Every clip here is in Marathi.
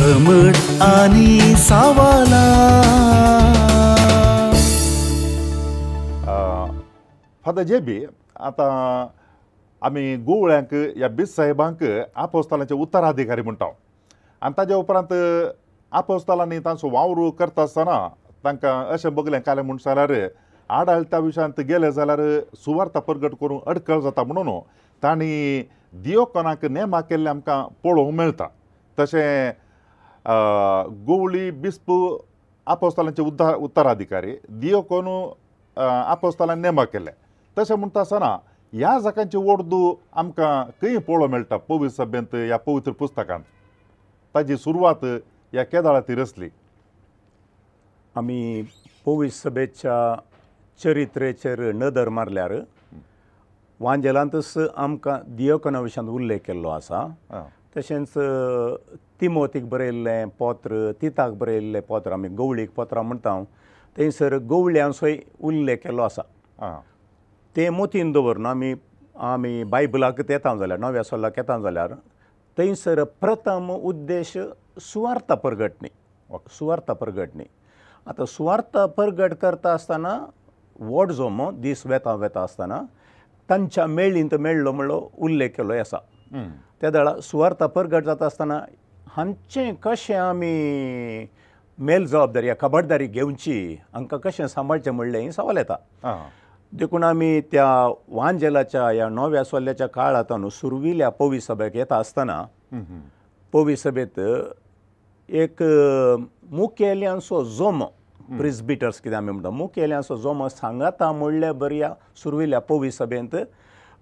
घमट आणि सावाला फादर जेबी आता आम्ही गोवळ्यांक या बीस साहेबांक आपोस्तालांचे उत्तराधिकारी म्हणटा आणि ताज्या उपरांत आपोस्तालांनी तांचो वावर करता आसतना तांकां अशें बगलें काले म्हूण जाल्यार आडाळता विशयांत गेले जाल्यार सुवार्ता प्रगट करूंक अडखळ जाता म्हणून तांणी दियोकोनाक नेमा केल्लें आमकां पळोवंक मेळटा. तशें गोवळी बिस्प आपोस्तालांचे उत्तराधिकारी दियोकोन आपोस्तालांनी नेमा केले. तशें म्हणटा आसतना ह्या जाकांची वडदू आमकां खंय पळोवंक मेळटा पवित्र सभेंत ह्या पवित्र पुस्तकांत. ताजी सुरवात ह्या केदाळांतली आसली. आमी पवित्र सभेच्या चरित्रेचेर नदर मारल्यार वांजेलांतच आमकां दियोकोना विशयांत उल्लेख केल्लो आसा. तशेंच तिमोथीक बरयल्लें पत्र, तिताक बरयल्लें पत्र आमी गवळीक पत्रां म्हणटा थंयसर गवळ्यांचोय उल्लेख केल्लो आसा. तें मोतीन दवरून आमी बायबलाक येता जाल्यार नव्या सोलाक येता जाल्यार थंयसर प्रथम उद्देश सुवार्ता प्रगटणी. सुवार्ता प्रगटणी आतां सुवार्ता प्रगट करता आसतना व्हड जोमो दीस वेता आसतना तांच्या मेळींत मेळ्ळो म्हणलो उल्लेख केल्लो आसा. त्या वेळा सुवार्ता प्रगट जाता आसतना हांचें कशें आमी मेल जबाबदारी खबरदारी घेवची हांकां कशें सांबाळचें म्हणलें ही सवाल येता. देखून आमी त्या वांजेलाच्या ह्या नव्या सोल्याच्या काळांत न्हू सुरविल्ल्या पवित्र सभेक येता आसतना पवित्र सभेंत एक मुखेल्यांचो जोमो प्रिस्बिटर्स कितें आमी म्हणटा मुखेल्यांचो जोमो सांगाता म्हणले बऱ्या सुरविल्ल्या पवित्र सभेंत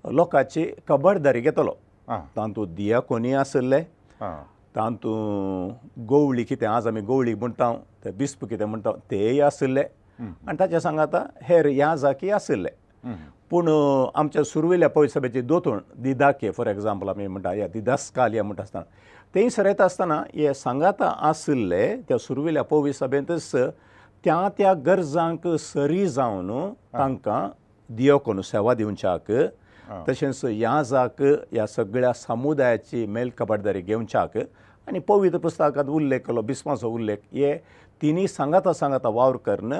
लोकांची खबरदारी घेतलो. तातूंत दियाकोनी आसले, तातूंत गवळी कितें आज आमी गवळी म्हणटा ते बिस्प कितें म्हणटा तेय आसले आनी ताच्या सांगाता हेर याजकी आसले. पूण आमच्या सुरविल्ल्या पवित्र सभेची दोतोर दिदाके फॉर एग्जाम्पल आमी म्हणटा या दिदास्काल या म्हणटा आसतना थंयसर येता आसतना हे सांगाता आसले त्या सुरविल्ल्या पवित्र सभेंतच त्या गरजांक सरी जावन तांकां दियोकोन सेवा दिवच्याक तशेंच याजाक ह्या सगळ्या समुदायाची मेल खबरदारी घेवच्याक आनी पवित्र पुस्तकांत उल्लेख केलो बिस्माचो उल्लेख हे तिनी सांगाता वावर करन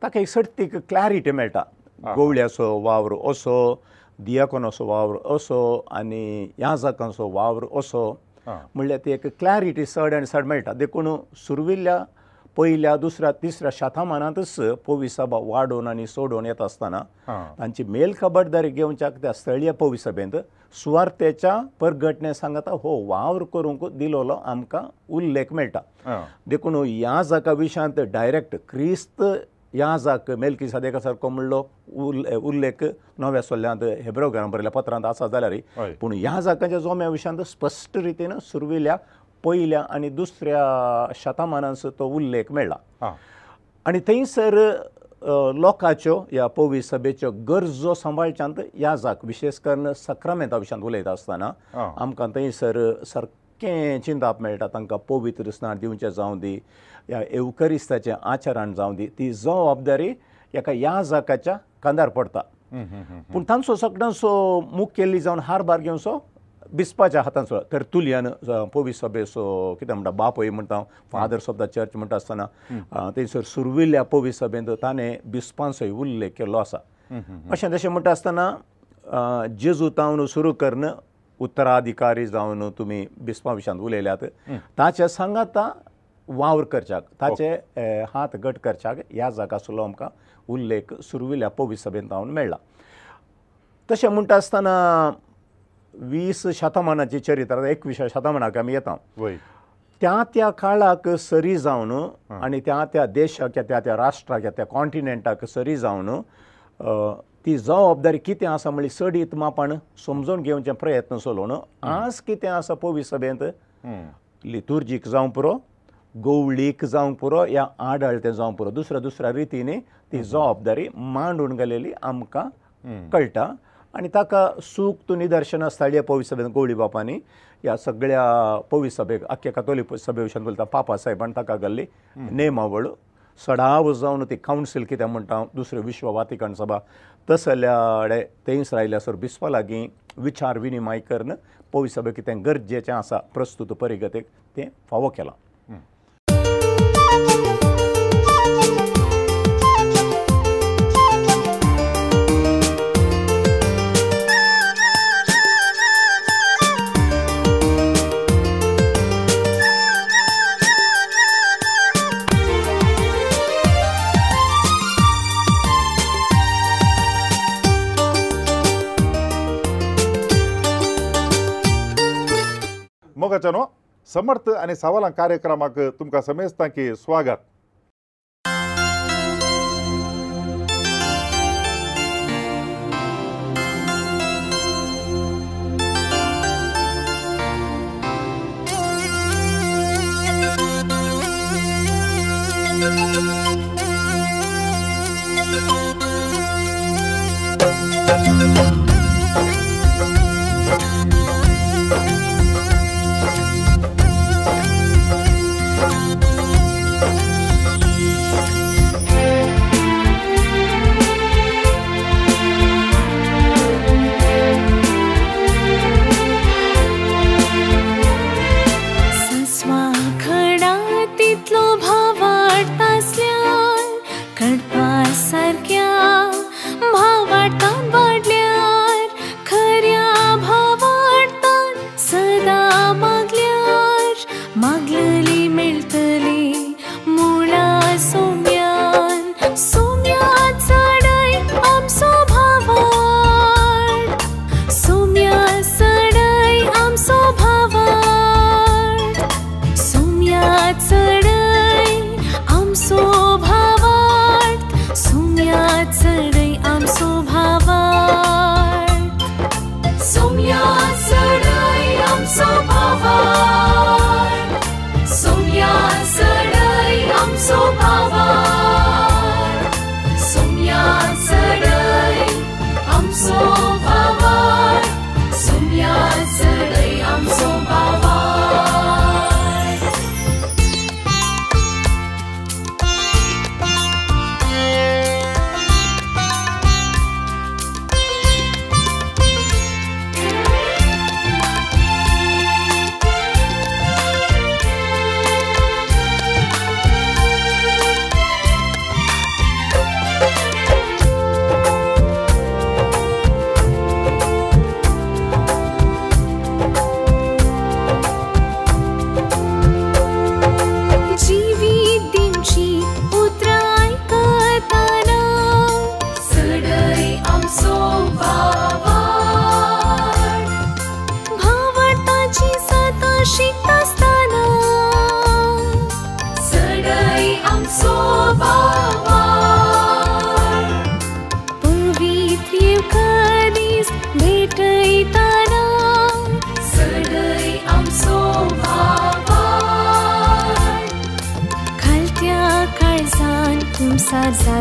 ताका एक सर्तीक क्लॅरिटी मेळटा. गवळ्याचो वावर असो, दियाकोनाचो वावर असो आनी याजाकांचो वावर असो म्हणल्यार ती एक क्लॅरिटी चड आनी चड मेळटा. देखून सुरविल्ल्या पयल्या दुसऱ्या तिसऱ्या शतमानांतच पवित्र सभा वाडोवन आनी सोडोवन येता आसतना तांची मेल खबरदारी घेवच्याक त्या स्थळीय पवित्र सभेंत सुवार्तेच्या प्रगटणे सांगता हो वावर करूंक दिलोलो आमकां उल्लेख मेळटा. देखून ह्या जाका विशयांत डायरेक्ट क्रिस्त ह्या जाक मेल्किसेदेका सारको म्हणलो उल्लेख नव्या सोल्ल्यांत हेब्रेव बरयल्ल्या पत्रांत आसा जाल्यार पूण ह्या जाकांच्या जोम्या विशयांत स्पश्ट रितीन सुरविल्ल्या पयल्या आनी दुसऱ्या शतमानांत तो उल्लेख मेळ्ळा. आनी थंयसर लोकांच्यो ह्या पवित्र सभेच्यो गरजो सांबाळच्यांत ह्या जाक विशेश करून सक्रामेंता विशयांत उलयता आसतना आमकां थंयसर सारकें चिंतप मेळटा. तांकां पवित्र स्नान दिवचें जावं दी ह्या एवकरिस्ताचें आचरण जावं दी ती जबाबदारी ह्या याजकाच्या कांदार पडटा. पूण तांचो सगळ्यांचो मुखेली जावन हारभार घेवचो बिस्पाच्या हातांचो तेर्तुलियन पवित्र सभेचो कितें म्हणटा बापय म्हणटा फादर्स ऑफ द चर्च म्हणटा आसतना थंयसर सुरविल्ल्या पवित्र सभेंत ताणें बिस्पांचोय उल्लेख केल्लो आसा. अशें तशें म्हणटा आसतना जेजुतावन सुरू करन उत्तराधिकारी जावन तुमी बिस्पा विशयांत उलयल्यात ताचे सांगाता वावर करच्याक ताचे हात घट करच्याक ह्या जागाचो आमकां उल्लेख सुरविल्ल्या पवित्र सभेंत मेळ्ळा. तशें म्हणटा आसतना 20 शतमानाची चरित्र 21व्या शतमानाक आमी येता त्या काळाक सरी जावन आनी त्या देशाक त्या राष्ट्राक त्या कॉन्टिनेंटाक सरी जावन ती जबाबदारी कितें आसा म्हणली सडीत मापान समजून घेवचे प्रयत्न चलोवन आज कितें आसा पवित्र सभेंत लितुर्जीक जावं पुरो गवळीक जावं पुरो या आडाळतें जावं पुरो दुसऱ्या रितीनी ती जबाबदारी मांडून गेलेली आमकां कळटा. आनी ताका सूक्त निदर्शनां स्थळीय पवित्र सभेंत गवळी बापांनी ह्या सगळ्या पवित्र सभेक आख्या कातोलीक सभे विशयांत बोलता पापा साहेबान ताका घाल्ली नेमावळ सडाव जावन ती कावन्सील कितें म्हणटा दुसरें विश्व वातिकन सभा तसल्या थंयच रायल्यासर बिस्पा लागीं विचार विनिमय करून पवित्र सभेक कितें गरजेचें आसा प्रस्तुत परिगतेक तें फावो केलां. मोगाच्यानो समर्थ आणि सवालां कार्यक्रमाक तुमकां समेस्तांकी स्वागत.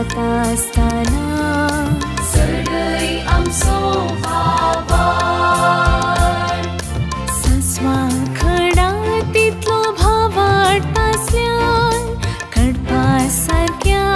जाता असताना सडई आमचो भावार सस्वा खडा तितलो भावाट आसल्यान कडपा सारक्या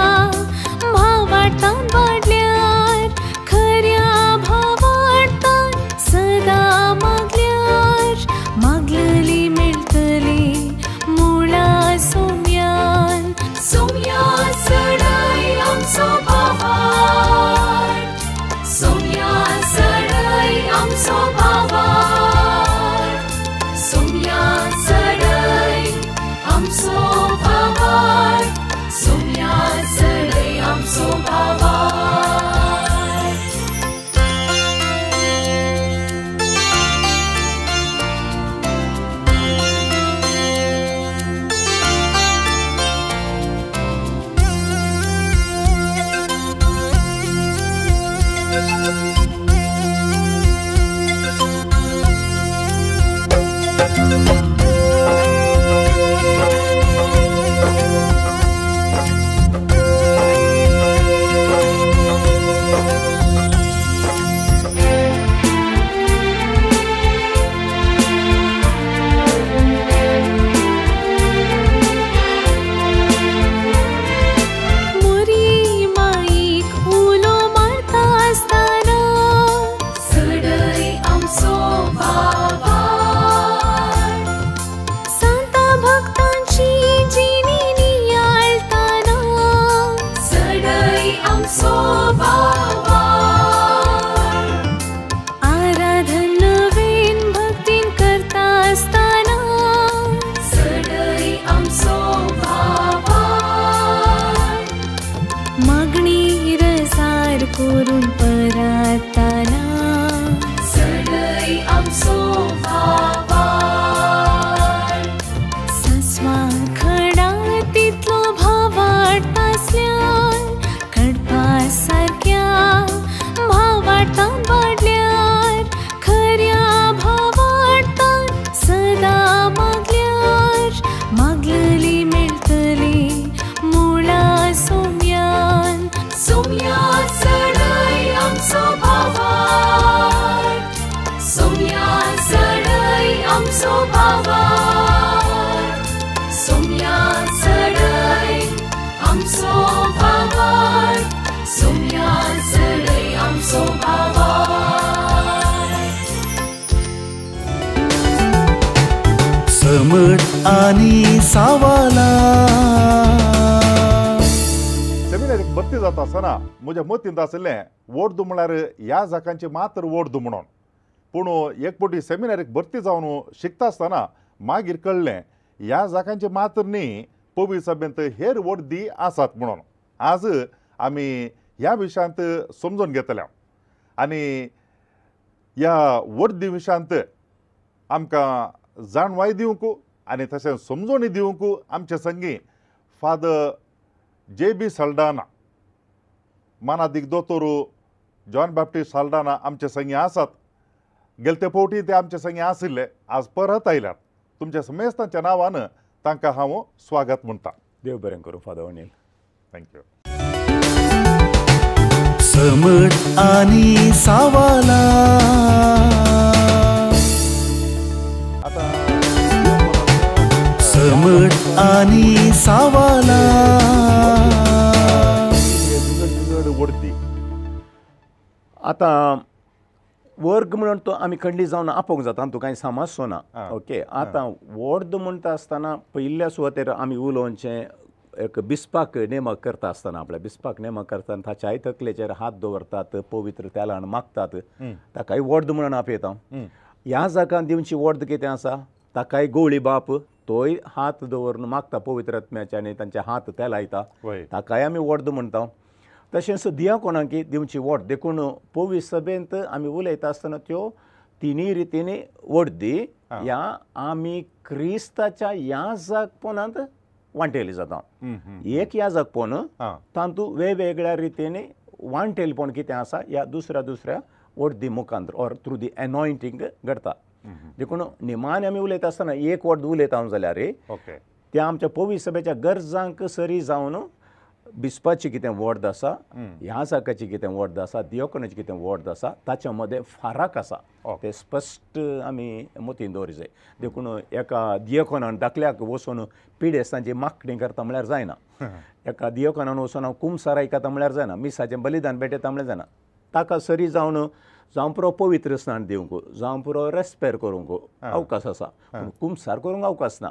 भावाटान वाडल्यार खऱ्या भावाटान सदा मागल्यार मागलेली मेळटली मुळा सोम्यान सोम्या सडई आमचो भावार सोम्या सडई आमचो भावार सोम्या सडई आमचो भावार सोम्या सडई आमचो भावार आमचो भावार सोम्या चढय आमचो भावार सोम्या चढय आमचो भावार समट आणि सावाला सेमिनारीक भरती जाता आसतना म्हज्या मतींत आसलें वोट म्हळ्यार ह्या जाकांची मात्र वोट म्हणून. पूण एकपटी सेमिनारीक भरती जावन शिकता आसतना मागीर कळ्ळें ह्या जाकांची मात्र न्ही पवी सभेंत हेर वर्दी आसात म्हणून. आज आमी ह्या विशयांत समजून घेतल्या आनी ह्या वर्दी विशयांत आमकां जाणवाय दिवंक आनी तशेंच समजोणी दिवंक आमचे संगी फादर JB साल्डाना मानादीक दोतोर जॉन बॅप्टिस्ट साल्डाना आमचे संगी आसात. गेलते फावटी ते आमचे संगी आशिल्ले, आज परत आयल्यात. तुमच्या समेस्तांच्या नांवान तांकां हांव स्वागत म्हणटा. देव बरें करूं फादर अनिल. थँक्यू. समट आणि सावाला आता समट आणि सावाला वर्दी आता वर्ग म्हणून तो आमी खंडी जावन आपोवंक जाता, तूं कांय समजचो ना. ओके, आतां वर्द म्हणटा आसतना पयल्या सुवातेर आमी उलोवचें एक बिस्पाक नेमक करता आसतना आपल्या बिस्पाक नेमक करतना ताच्याय तकलेचेर हात दवरतात, पवित्र तेलान मागतात, ताकाय वर्द म्हणून आपयता. ह्या जाकान दिवची वर्द कितें आसा, ताकाय गवळी बाप तोय हात दवरून मागता पवित्र आत्म्याचे आनी तांचे हात तेलायता, ताकाय आमी वर्द म्हणटा. तशेंच दियाकोनांकी दिवची वोट देखून पवी सभेंत आमी उलयता आसतना त्यो तिनूय रितीनी वर्दी ह्या आमी क्रिस्ताच्या याजकपणांत वांटेली जाता. एक याजकपण तातूंत वेगवेगळ्या रितीनी वांटेलपण कितें आसा ह्या दुसऱ्या दुसऱ्या वर्दी मुखांतर ऑर थ्रू दी एनॉयंटींग घडता. देखून निमाणे आमी उलयता आसतना एक वर्द उलयता जाल्यार त्या आमच्या पवी सभेच्या गरजांक सरी जावन बिस्पाची कितें वर्द आसा, ह्या जाकाची कितें वर्द आसा, दियोकोनाची कितें वर्द आसा, ताच्या मदें फाराक आसा ते स्पश्ट आमी मतीन दवरूंक जाय. देखून एका दियोकोनान दाखल्याक वचून पिडेस्तांची मागणी करता म्हळ्यार जायना. एका दियोकोनान वचून हांव कुमसार आयकता म्हळ्यार जायना, मिसाचें बलिदान भेटयता म्हळ्यार जायना. ताका सरी जावन जावं पुरो पवित्र स्नान दिवंक, जावं पुरो रेस्पेर करूंक अवकाश आसा, पूण कुमसार करूंक अवकाश ना.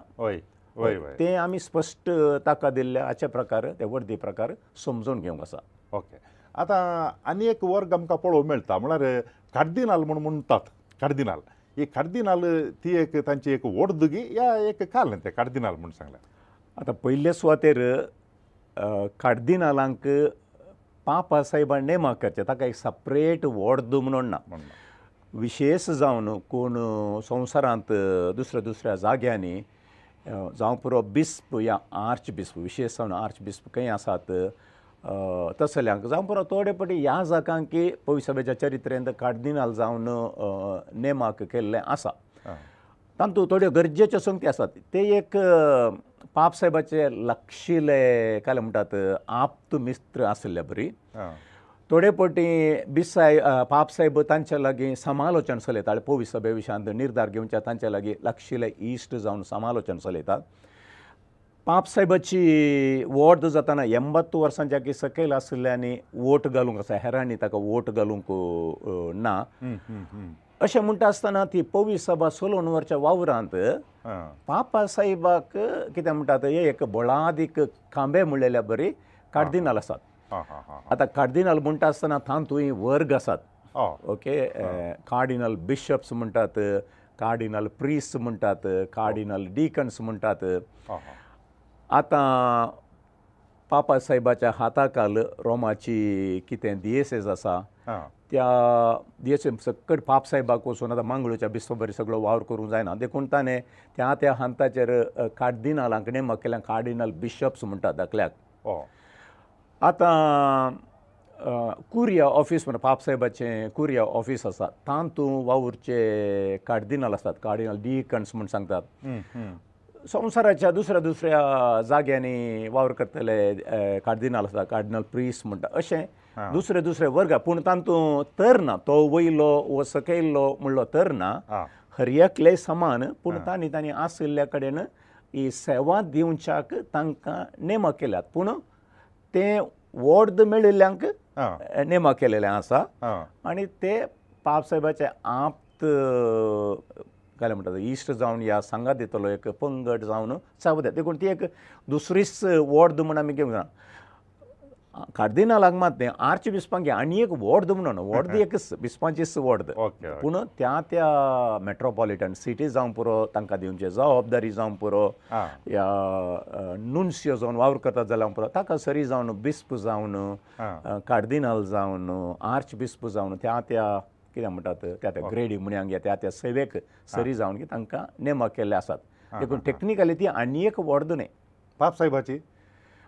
ते आमी स्पश्ट ताका दिल्ल्या हाचे प्रकार ते वर्दी प्रकार समजून घेवंक आसा. ओके. आतां आनी एक वर्ग आमकां पळोवंक मेळटा म्हळ्यार कार्दिनाल म्हणून म्हणटात. कार्दिनाल ही कार्दिनाल ती एक तांची एक वर्दगी या एक काल ते कार्दिनाल म्हणून सांगल्यार. आतां पयले सुवातेर कार्दिनालांक पापा साहेबान नेमक करचे, ताका एक सपरेट वर्द म्हणून ना. विशेश जावन कोण संवसारांत दुसऱ्या दुसऱ्या जाग्यांनी जावं पुरो बिस्प या आर्च बिस्प विशेश जावन आर्च बिस्प खंय आसात तसल्यांक जावं पुरो थोडे पटी ह्या जाकांकी पवित्र सभेच्या चरित्रेंत कार्दिनाल जावन नेमक केल्ले आसा. तातूंत थोड्यो गरजेच्यो संगती आसात. ते एक पाप साहेबाचे लागशिल्ले काय म्हणटात आप्त मित्र आसले बरी. थोडे पटी बिसाय पाप साहेब तांच्या लागीं समालोचन चलयताले पवी सभे विशयांत निर्धार घेवच्या तांच्या लागीं लागशिल्ले इश्ट जावन समालोचन चलयतात. पाप साहेबाची वोट जाताना 80 वर्सांच्या की सकयल आशिल्ल्यांनी वोट घालूंक आसा, हेरांनी ताका वोट घालूंक ना. अशें म्हणटा आसतना ती पवी सभा सोलोन वर्च्या वावरांत पापा साहेबाक कितें म्हणटात हे एक बोळादीक खांबे म्हणलेल्या बरी कार्दिनाल आसात. आतां कार्दिनाल म्हणटा आसतना तातूंय वर्ग आसात. ओके, कार्डिनल बिशप्स म्हणटात, कार्डिनल प्रिस्ट म्हणटात, कार्डिनल डिकन्स म्हणटात. आतां पापा साहेबाच्या हाताखाल रोमाची कितें दियेसेस आसा त्या दियेसे सकट पाप साहेबाक वचून आतां मांगळूच्या बिस्पबरी सगळो वावर करूंक जायना. देखून ताणें त्या हांताचेर कार्दिनालांक नेमक केल्या कार्डिनल बिशप्स म्हणटात दाखल्याक. आतां कुरिया ऑफिस म्हणून पाप साहेबाचें कुरिया ऑफिस आसा तातूंत वावुरचे कार्दिनाल आसतात, कार्डिनल डिकन्स म्हूण सांगतात. संवसाराच्या दुसऱ्या दुसऱ्या जाग्यांनी वावर करतले कार्दिनाल आसता, कार्डिनल प्रिस्ट म्हणटा. अशें दुसरे दुसरे वर्ग, पूण तातूंत तर ना तो वयलो वो सकयल्लो म्हणलो तर ना. हर एकले समान पूण तांणी आशिल्ल्या कडेन ही सेवा दिवच्याक तांकां नेमक केल्यात पूण ते वॉर्ड मेळिल्ल्यांक नेमक केलेलें आसा आनी ते पाप साहेबाचे आप्त काय म्हणटात इश्ट जावन ह्या संघात येतलो एक पंगड जावन सेवा देखून ती एक दुसरीच वॉर्ड म्हूण आमी घेवंक ना कार्दिनालाक मात तें आर्च बिस्पांक आनी एक वॉर्ड म्हणून वॉर्ड एकच बिस्पांचीच वॉर्ड पूण त्या मेट्रोपॉलिटन सिटी जावं पुरो तांकां दिवचे जबाबदारी जावं पुरो या नुन्सियो जावन वावर करता जाल्यार पुरो ताका सरी जावन बिस्प जावन कार्दिनाल जावन आर्च बिस्प जावन त्या कितें म्हणटात त्या ग्रेडी म्हणयांक त्या सेवेक सरी जावन की तांकां नेमक केल्ले आसात देखून टेक्निकली ती आनी एक वॉर्ड न्ही पाप साहेबाची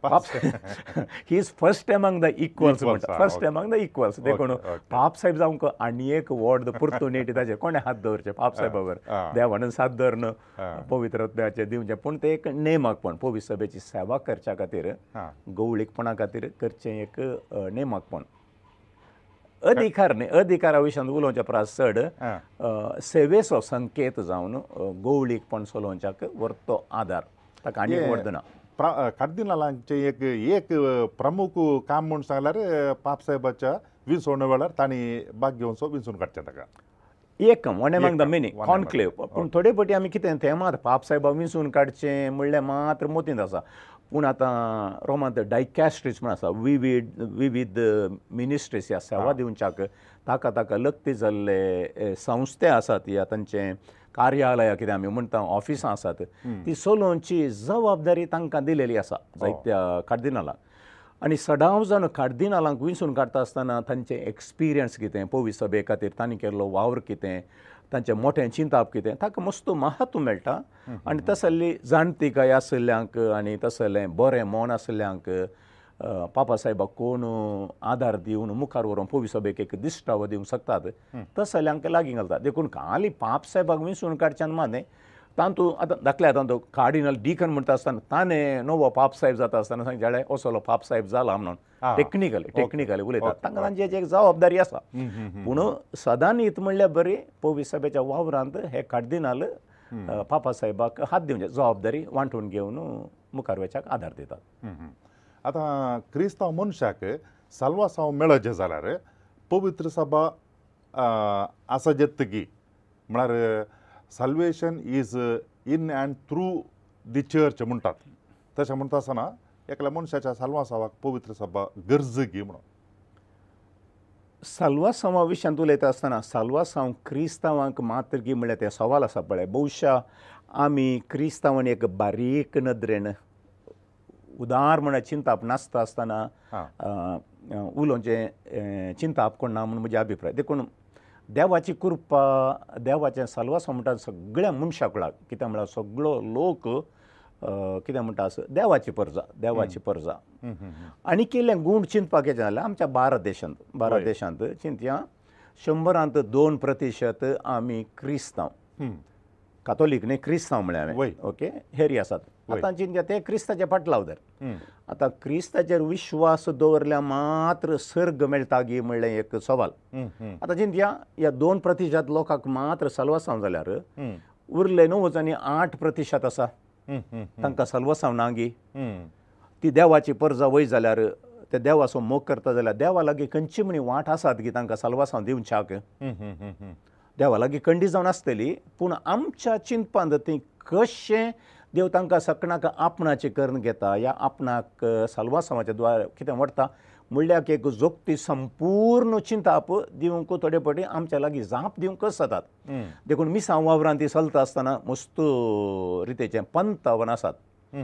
he is first among the equals म्हणटा फर्स्ट एमंग द इक्वल्स देखून पाप साहेब जावंक आनी एक वॉर्ड परतून येटी ताचे कोणे हात दवरचे पाप साहेबावर देवान साथ धरन पवित्रत्वाचे दिवचे पूण ते एक नेमकपण पवित्र सभेची सेवा करच्या खातीर गवळीकपणा खातीर करचें एक नेमकपण अधिकार न्ही अधिकारा विशयान उलोवच्या परस चड सेवेचो संकेत जावन गवळीकपण चलोवच्याक व्हरतो आदार ताका आनी एक वॉर्ड ना कार्दिनालांचे एक प्रमुख काम म्हणून सांगल्यार पाप साहेबाच्या विंसवणे वेळार तांणी भाग घेवन विंसून काडचें ताका एक one among the many conclave पूण थोडे फावटी आमी कितें तें मात पाप साहेबा विंसून काडचें म्हणल्यार मात्र मोतींत आसा पूण आतां रोमांत डायकॅस्ट्रीज म्हण आसा विविध मिनिस्ट्रीज ह्या सेवा दिवच्याक ताका लक्ती जाल्ले संस्थे आसात या तांचे कार्यालयां कितें आमी म्हणटा ऑफिसां आसात ती चलोवची जबाबदारी तांकां दिलेली आसा जायत्या कार्दिनालांक आनी सडाव जावन कार्दिनालांक विंसून काडटा आसतना तांचें एक्सपिरियन्स कितें पवित्र सभे खातीर तांणी केल्लो वावर कितें तांचें मोठें चिंताप कितें ताका मस्त महत्व मेळटा आनी तसल्ली जाणटीकाय आशिल्ल्यांक आनी तसलें बरें मन आशिल्ल्यांक पापा साहेबाक कोण आदार दिवन मुखार व्हरून पवित्र सभेक एक दिश्टावो दिवंक शकतात तसल्यांक लागीं घालतात देखून खाली पाप साहेबाक विंसून काडच्यान माने तातूंत आतां दाखल्या तातूंत कार्डिनल डिकन म्हणटा आसतना ताणें नवो पाप साहेब जाता आसतना सांगले असलो पाप साहेब जाला म्हणून टेक्निकली उलयतात तांकां तांची एक जबाबदारी आसा पूण सदां न्हीत म्हणल्यार बरी पवित्र सभेच्या वावरांत हे कार्दिनाल पापा साहेबाक हात दिवचे जबाबदारी वांटून घेवन मुखार वचपाक आदार दितात आतां क्रिस्तांव मनशाक साल्वासांव मेळचें जाल्यार पवित्र सभा आसा जेतकी म्हळ्यार salvation is in and through the church म्हणटात तशें म्हणटा आसतना एकल्या मनशाच्या साल्वासावाक पवित्र सभा गरजगी म्हणून साल्वासांवा विशयांत उलयता आसतना साल्वासांव क्रिस्तांवांक मातरगी म्हणल्यार ते सवाल आसा पळय भोवशा आमी क्रिस्तांवांनी एक बारीक नदरेन उदार म्हणल्यार चिंताप नासता आसतना उलोवचें चिंताप कोण ना म्हणून म्हजे अभिप्राय देखून देवाची कृपा देवाचें साल्वासांव म्हणटा सगळ्या मनशाक कित्याक म्हळ्यार सगळो लोक कितें म्हणटा देवाची परजा आनी केल्लें गूण चिंतपाक येता जाल्यार आमच्या भारत देशांत चिंतया 100त 2% आमी क्रिस्तांव कातोलीक न्ही क्रिस्तांव म्हळ्यार ओके हेरी आसात आतां चिंतया ते क्रिस्ताचे फाटलावदर आतां क्रिस्ताचेर विश्वास दवरल्या मात्र सर्ग मेळटा गी म्हणलें एक सवाल आतां चिंतया ह्या 2% लोकांक मात्र साल्वासांव जाल्यार उरले 9.8% आसा तांकां साल्वासांव ना गी ती देवाची परजा वय जाल्यार ते देवाचो मोग करता जाल्यार देवा लागीं खंयची म्हणी वाट आसात की तांकां साल्वासांव दिवच्याक देवा लागीं खंडी जावन आसतली पूण आमच्या चिंतपांत ती कशें देव तांकां सखणाक आपणाचें करून घेता या आपणाक साल्वासांवाच्या द्वार कितें व्हरता म्हणल्यार एक जोगती संपूर्ण चिंताप दिवंक थोडे फावटी आमच्या लागीं जाप दिवंकच जातात देखून मिसांव वावरांत ती चलता आसतना मस्त रितीचें पंतावन आसात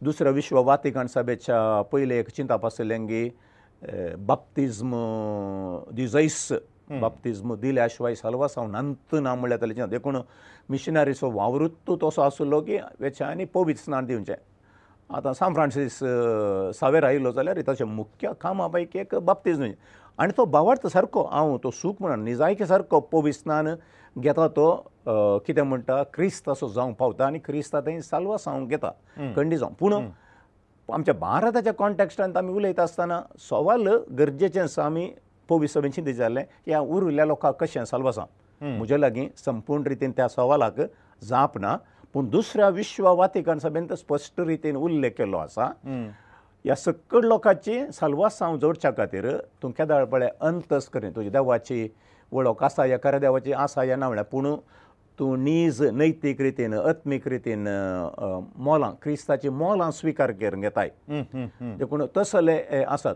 दुसऱ्या विश्व वातिकन सभेच्या पयले एक चिंताप आसलें की बाप्तिज्म दिजैस बाप्तिज्म दिल्या शिवाय साल्वासांव नांत ना म्हणल्यार ताचें देखून मिशनरीचो वावरूच तसो आसलो की वेचे आनी पवित्र स्नान दिवचें आतां सान फ्रांसीस सावेर आयिल्लो जाल्यार ताचें मुख्य कामा पैकी एक बाप्तिज्म आनी तो भावार्थ सारको हांव तो सूख म्हणून निजायके सारको पवित्र स्नान घेता तो कितें म्हणटा क्रिस्त असो जावंक पावता आनी क्रिस्ता थंय साल्वासांव घेता खंडी जावं पूण आमच्या भारताच्या कॉन्टॅक्स्टांत आमी उलयता आसतना सवाल गरजेचें आसा आमी पवित्र सभेन चिंतीत जाल्लें ह्या उरिल्ल्या लोकांक कशें साल्वासांव म्हजे लागीं संपूर्ण रितीन त्या सवालाक जाप ना. पूण दुसऱ्या विश्व वातिकन सभेंत स्पश्ट रितीन उल्लेख केल्लो आसा. ह्या सकयल लोकांची साल्वासांव जोडच्या खातीर तूं केदाळ पळय अंतस करीन, तुजी देवाची वळख आसा एकाऱ्या देवाची आसा या नावण्या, पूण तूं नीज नैतीक रितीन आत्मीक रितीन मोलां क्रिस्ताची मोलां स्विकार करून घेताय. देखून तसले आसात.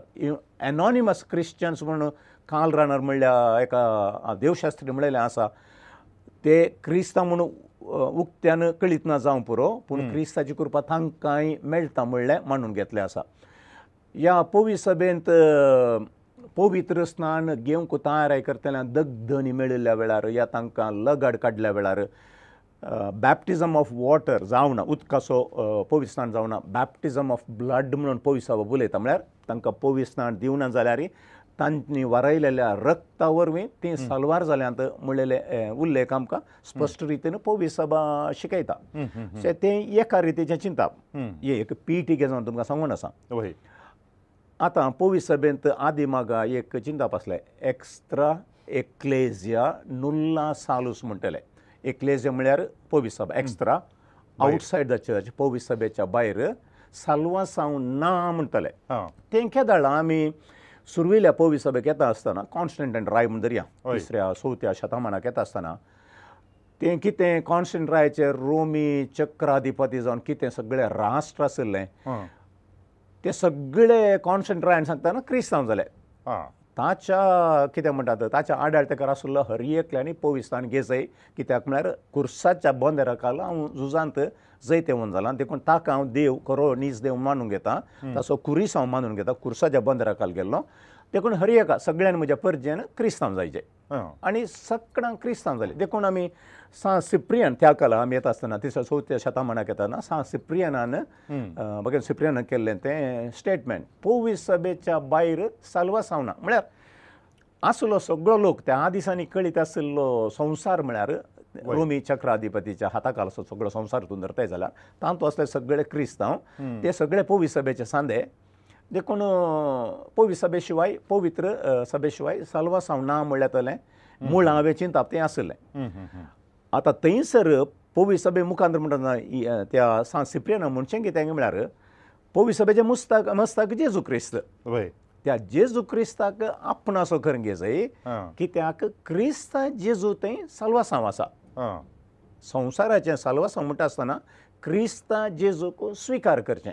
एनॉनिमस क्रिश्चन्स म्हणून कार्ल रानर म्हणल्या एका देवशास्त्री म्हणलेलें आसा, ते क्रिस्तांव म्हणून उक्त्यान कळीत ना जावं पुरो, पूण क्रिस्ताची कृपा तांकांय मेळटा म्हणलें मानून घेतलें आसा. ह्या पवित्र सभेंत पवित्र स्नान घेवंक तयाराय करतल्या दग्धनी मेळिल्ल्या वेळार या तांकां लगाड काडल्या वेळार बॅप्टिजम ऑफ वॉटर जावना, उदकाचो पवित्र स्नान जावना, बॅप्टिजम ऑफ ब्लड म्हणून पवित्र सभा उलयता. म्हळ्यार तांकां पवित्र स्नान दिवना जाल्यार तांणी वरयलेल्या रक्ता वरवीं ती साल्वार जाल्यांत म्हणलेले उल्लेख आमकां स्पश्ट रितीन पवित्र सभा शिकयता. ते एका रितीचें चिंतप. हे एक पीठ जावन तुमकां सांगून आसा. आतां पवित्र सभेंत आदी मागा एक चिंतप आसलें, एक्स्ट्रा एक्लेजिया नुल्ला सालूस म्हणटले. एक्लेजिया म्हळ्यार पवित्र सभा, एक्स्ट्रा आउटसायड द चर्च, पवित्र सभेच्या भायर साल्वासांव ना म्हणटले. तें केदाळां आमी सुरविल्ल्या पवित्र सभेक येता आसतना कॉन्स्टंटायन राय म्हणून धरया, 3ऱ्या-4थ्या शतमानाक येता आसतना तें कितें कॉन्स्टंटायन रायाचेर रोमी चक्राधिपती जावन कितें सगळें राष्ट्र आशिल्लें ते सगळे कॉन्स्टंटायन रायन सांगतना क्रिस्तांव जाले. ताच्या कितें म्हणटात ताच्या आडाळतेकार आशिल्लो हर एकल्यानी पवित्र स्नान घेजय, कित्याक म्हळ्यार कुर्साच्या बोंदेराकाल हांव झुजांत जैते येवन जालां. देखून ताका हांव देव खरो नीज देव मानून घेता, ताचो कुरीस हांव मानून घेता, कुर्साच्या बोंदेराकाल गेल्लो. देखून हर एका सगळ्यांनी म्हज्या परजेन क्रिस्तांव जायचे आनी सगळ्यांक क्रिस्तांव जाले. देखून आमी सा सिप्रियन त्या काळार आमी येता आसतना 3ऱ्या-4थ्या शतमानाक येताना सा सिप्रियनान भगवान सिप्रियनान केल्लें तें स्टेटमेंट, पवित्र सभेच्या भायर साल्वासांव ना. म्हळ्यार आसलो सगळो लोक त्या दिसांनी कळीत आशिल्लो संवसार म्हळ्यार रोमी चक्राधिपतीच्या हाताखालचो सगळो संवसार तूं धरताय जाल्यार तांतू आसले सगळे क्रिस्तांव, ते सगळे पवित्र सभेचे सांदे. देखून पवित्र सभे शिवाय पवित्र सभे शिवाय साल्वासांव ना म्हणल्यातलें मूळ हांवें चिंतप तें आशिल्लें. आतां थंयसर पवित्र सभे मुखांतर म्हणटा त्या सा सिप्रियना म्हणचें कितें म्हळ्यार पवित्र सभेचें मस्तक जेजू क्रिस्त. त्या जेजू क्रिस्ताक आपणाचो करून घेजय, कित्याक क्रिस्ता जेजू थंय साल्वासांव आसा. संवसाराचें साल्वासांव म्हणटा आसतना क्रिस्ता जेजूक स्विकार करचें.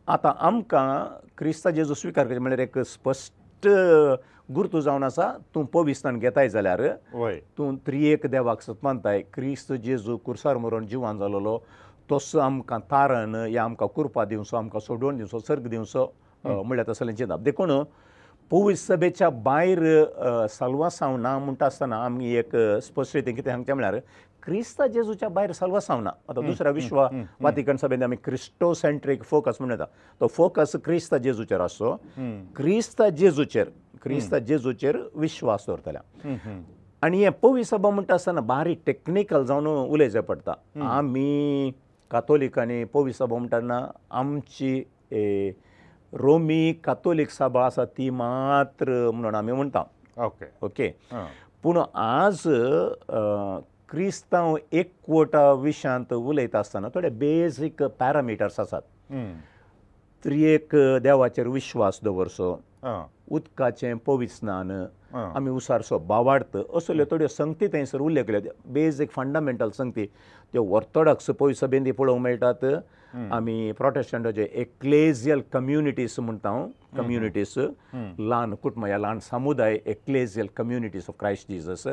आतां आमकां क्रिस्ता जेजू स्विकार करचें म्हळ्यार एक स्पश्ट गुर्तू जावन आसा. तूं पवित्र स्नान घेताय जाल्यार तूं त्रिएक देवाक मानताय. क्रिस्त जेजू कुर्सार मरून जिवान जालोलो तसो आमकां तारण या आमकां कृपा दिवचो, आमकां सोडून दिवचो, सर्ग दिवचो म्हळ्यार तसलें चिंतप. देखून पवित्र सभेच्या भायर साल्वासांव ना म्हणटा आसतना आमी एक स्पश्ट रितीन कितें सांगचें म्हळ्यार क्रिस्ता जेजूच्या भायर साल्वासांव ना. आतां दुसऱ्या विश्व वातिकन सभेंत आमी क्रिस्टोसेंट्रीक फोकस म्हणटा, तो फोकस क्रिस्ता जेजूचेर आसचो. क्रिस्ता जेजूचेर विश्वास दवरतल्या. आनी हें पवित्र सभा म्हणटा आसतना बारीक टेक्निकल जावन उलयचें पडटा. आमी कातोलिकांनी पवित्र सभा म्हणटना आमची रोमी कातोलीक सभा आसा ती मात्र म्हणून आमी म्हणटा. ओके. पूण आज क्रिस्तांव एकवटा विशयांत उलयता आसतना थोडे बेजीक पॅरामिटर्स आसात. त्रिएक देवाचेर विश्वास दवरचो, उदकाचें पवित्र स्नान आमी उसारचो, भावार्थ असल्यो थोड्यो संगती थंयसर उल्लेख केल्यो. बेजीक फंडामेंटल संगती त्यो ऑर्थोडॉक्स पवित्र सभेंत पळोवंक मेळटात. आमी प्रोटेस्टंटाचे एक्लेजियल कम्युनिटीज म्हणटा, कम्युनिटीज ल्हान कुटुंब या ल्हान समुदाय, ecclesial communities of Christ Jesus.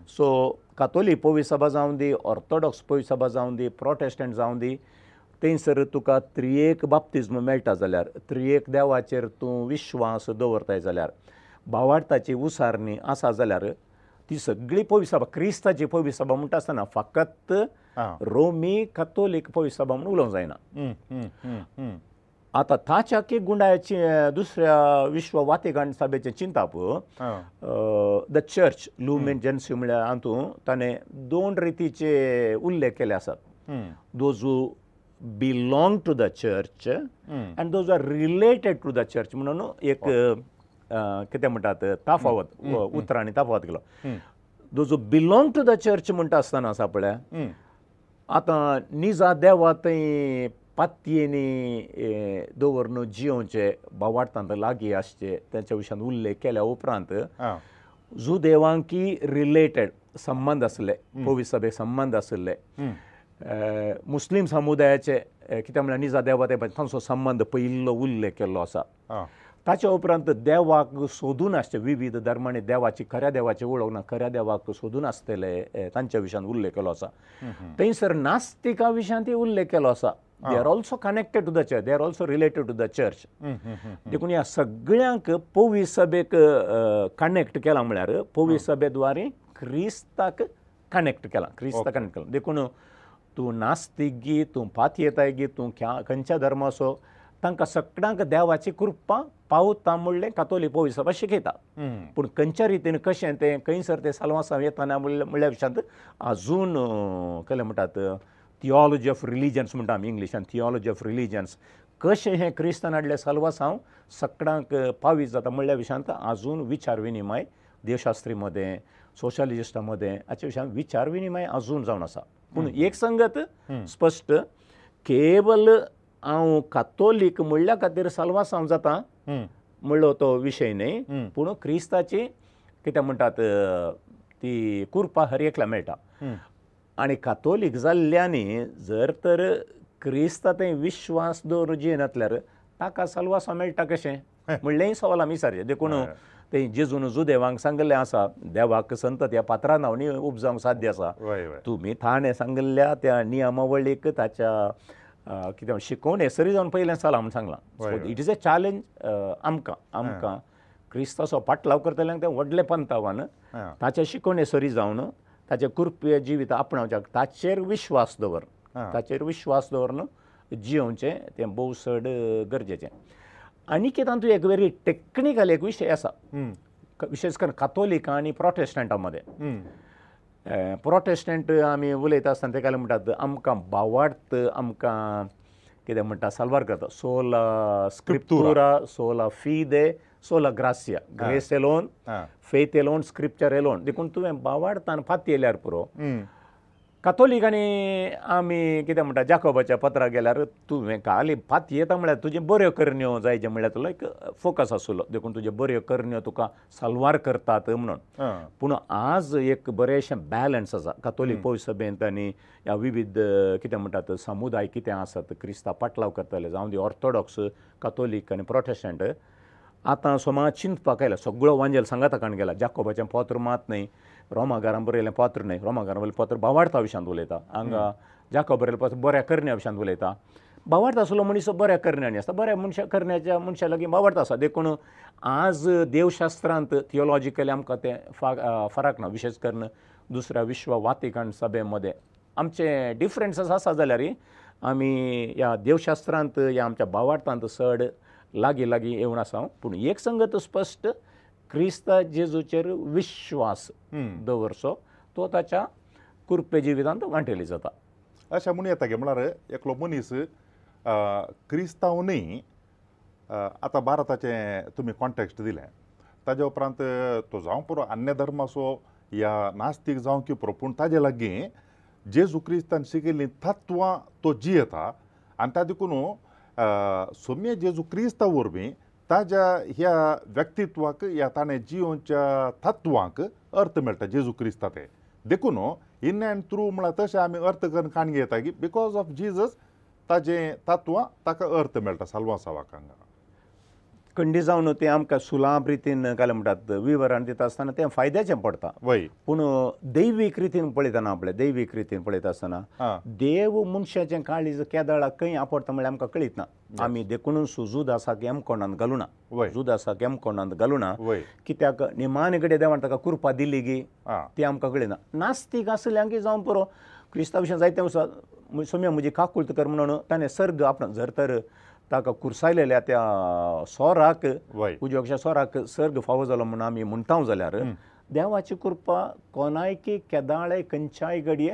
So कातोलीक पवित्र सभा जावं दी, ऑर्थोडॉक्स पवित्र सभा जावं दी, प्रोटेस्टंट जावं दी, थंयसर तुका त्रिएक बाप्तिस्म मेळटा जाल्यार, त्रिएक देवाचेर तूं विश्वास दवरताय जाल्यार, भावार्थाची उसारणी आसा जाल्यार ती सगळी पवित्र सभा क्रिस्ताची पवित्र सभा म्हणटा आसतना फकत रोमी कातोलीक पवित्र सभा म्हणून उलोवंक जायना. आतां ताच्या की गुंडाळ्याची दुसऱ्या विश्व वातिकन सभेचें चिंतप द चर्च लुमेन जेन्सी म्हळ्यार हातूंत ताणें 2 रितीचे उल्लेख केले आसात. Those who belong to the church and those are related to the church म्हणून एक कितें म्हणटात ताफावत उतरांनी ताफावत केलो. जो बिलोंग टू द चर्च म्हणटा आसतना आसा पळय आतां निजा देवा थंय पातयेनी दवरून जियोवचे भावार्थांत लागीं आसचे तेंच्या विशयान उल्लेख केल्या उपरांत जो देवांकी रिलेटेड संबंध आसले पवित्र सभेक संबंध आसले मुस्लीम समुदायाचे कित्याक म्हळ्यार निजा देवा ते तांचो संबंध पयिल्लो उल्लेख केल्लो आसा ताच्या उपरांत देवाक सोदून आसचे विविध धर्मांनी देवाची खऱ्या देवाची वळख ना खऱ्या देवाक सोदून आसतले तांच्या विशयान उल्लेख केलो आसा थंयसर नास्तिका विशयान उल्लेख केलो आसा they are also connected to the church they are also related to the church देखून ह्या सगळ्यांक पवित्र सभेक कनेक्ट केला म्हळ्यार पवित्र सभे द्वारे क्रिस्ताक कनेक्ट केला देखून तूं नास्तीक गी तूं पातयेताय गी तूं खंयच्या धर्माचो तांकां सगळ्यांक देवाची कृपा पावता म्हणलें कातोलीक पवित्र सभा शिकयता पूण खंयच्या रितीन कशें तें खंयसर तें साल्वासां येताना म्हणल्या विशयांत आजून केलें म्हणटात थियोलॉजी ऑफ रिलिजन्स म्हणटा आमी इंग्लिशान थियोलॉजी ऑफ रिलिजन्स कशें हें क्रिस्तान हाडलें साल्वासांव सगळ्यांक पावीत जाता म्हणल्या विशयांत आजून विचार विनिमय देवशास्त्री मदें सोशलिस्टा मदें हाच्या विशयान विचार विनिमय आजून जावन आसा पूण एक संगत स्पश्ट केवल हांव कातोलीक म्हणल्या खातीर साल्वासांव जाता म्हणलो तो विशय न्ही पूण क्रिस्ताची कितें म्हणटात ती कृपा हर एकल्या मेळटा आनी कातोलीक जाल्ल्यानी जर तर क्रिस्ता थंय विश्वास दवरून जियेनातल्यार ताका साल्वासांव मेळटा कशें म्हणलेंय सवाल आमी विचारचें देखून ते जेजून देवांक सांगलें आसा देवाक संतत ह्या पात्रां नांवनी उपजावंक साध्य आसा तुमी ताणें सांगल्ल्या त्या नियमावळीक ताच्या कितें शिकोवणे सरी जावन पयलें चला म्हूण सांगलां इट इज अ चॅलेंज आमकां क्रिस्ताचो पाटलाव करतल्यांक तें व्हडलें पंतावान ताचे शिकोवणे सरी जावन ताचे कृपे जिवीत आपणावच्याक ताचेर विश्वास दवरून जियोवचें तें भोव चड गरजेचें आनीक तातूंत एक वेरी टेक्निकल एक विशय आसा विशेश करून कातोलिकां आनी प्रोटेस्टंटां मदें प्रोटेस्टंट आमी उलयता आसतना ते काय म्हणटात आमकां भावार्थ आमकां कितें म्हणटा साल्वार करता सोला स्क्रिप्तुरा सोला फिदे सोला ग्रासिया grace alone faith alone scripture alone देखून तुवें भावार्थान फाती येयल्यार पुरो कातोलिकांनी आमी कितें म्हणटा जाकोबाच्या पत्राक गेल्यार तुवें खाली फाती येता म्हळ्यार तुजे बऱ्यो करण्यो जायचे म्हळ्यार तुला एक फोकस आसलो देखून तुजे बऱ्यो करण्यो तुका साल्वार करतात म्हणून पूण आज एक बरेंशें बॅलन्स आसा कातोलीक पवित्र सभेंत आनी ह्या विविध कितें म्हणटात समुदाय कितें आसात क्रिस्तांव पाटलाव करतले जावं दी ऑर्थोडॉक्स कातोलीक आनी प्रोटेस्टंट आतां समाज चिंतपाक आयला सगळो वांजेल सांगाताकान गेला जाकोबाचें पत्र मात न्हय रोमाकारान बरयलें पत्र न्हय रोमाकारान बरयलें पत्र भावार्था विशयांत उलयता हांगा जाकोब बरयलें पत्र बऱ्या करण्या विशयांत उलयता भावार्थ आसलो मनीस बऱ्या करण्यांनी आसता बऱ्या करण्याच्या मनशा लागीं भावार्थ आसा देखून आज देवशास्त्रांत थियोलॉजिकली आमकां तें फरक ना विशेश करून दुसऱ्या विश्व वातिकन सभे मदें आमचे डिफरन्सीस आसा जाल्यार आमी ह्या देवशास्त्रांत ह्या आमच्या भावार्थांत चड लागीं येवन आसा पूण एक संगत स्पश्ट क्रिस्ता जेजूचेर विश्वास दवरचो तो ताच्या कृपे जिवितांत वांटेली जाता अशें म्हणून येता गे म्हळ्यार एकलो मनीस क्रिस्तांव न्ही आतां भारताचें तुमी कॉन्टेक्स्ट दिलें ताज्या उपरांत तो जावं पुरो अन्य धर्माचो या नास्तीक जावं की पुरो पूण ताजे लागीं जेजू क्रिस्तान शिकयल्लीं तत्वां तो जियेता आनी त्या देखून सोम्य जेजू क्रिस्ता वरवीं ताज्या ह्या व्यक्तित्वाक या ताणें जियोवच्या तत्वांक अर्थ मेळटा जेजू क्रिस्ता ते देखून इन एंड थ्रू म्हळ्यार तशें आमी अर्थ करून काणगे येता की बिकॉज ऑफ जिजस ताजें तत्वां ताका अर्थ मेळटा साल्वासावाक हांगा खंडी जावन तें आमकां सुलाभ रितीन काय म्हणटात विवरण दिता आसतना तें फायद्याचें पडटा वय पूण दैवीक रितीन पळयतना आपले दैवीक रितीन पळयता आसतना देव मनशाचें काळीज केदाळाक खंय आपडटा म्हळ्यार आमकां कळीत ना आमी देखून जुदासाक एमकोंडांत घालूं ना जुदासाक एमकोंडांत घालूं ना कित्याक निमाणे कडेन देवान ताका कृपा दिली गी ती आमकां कळना नास्तीक आसल्यांक जावं पुरो क्रिस्तांव विशयान जायते सोम्या म्हजी काकुळट कर म्हणून ताणें सर्ग आपण जर तर ताका कुरसायलेल्या त्या सोराक उजवाच्या सोराक सर्ग फावो जालो म्हणून आमी म्हणटा जाल्यार देवाची कृपा कोणायकी केदाळे खंयच्याय घडये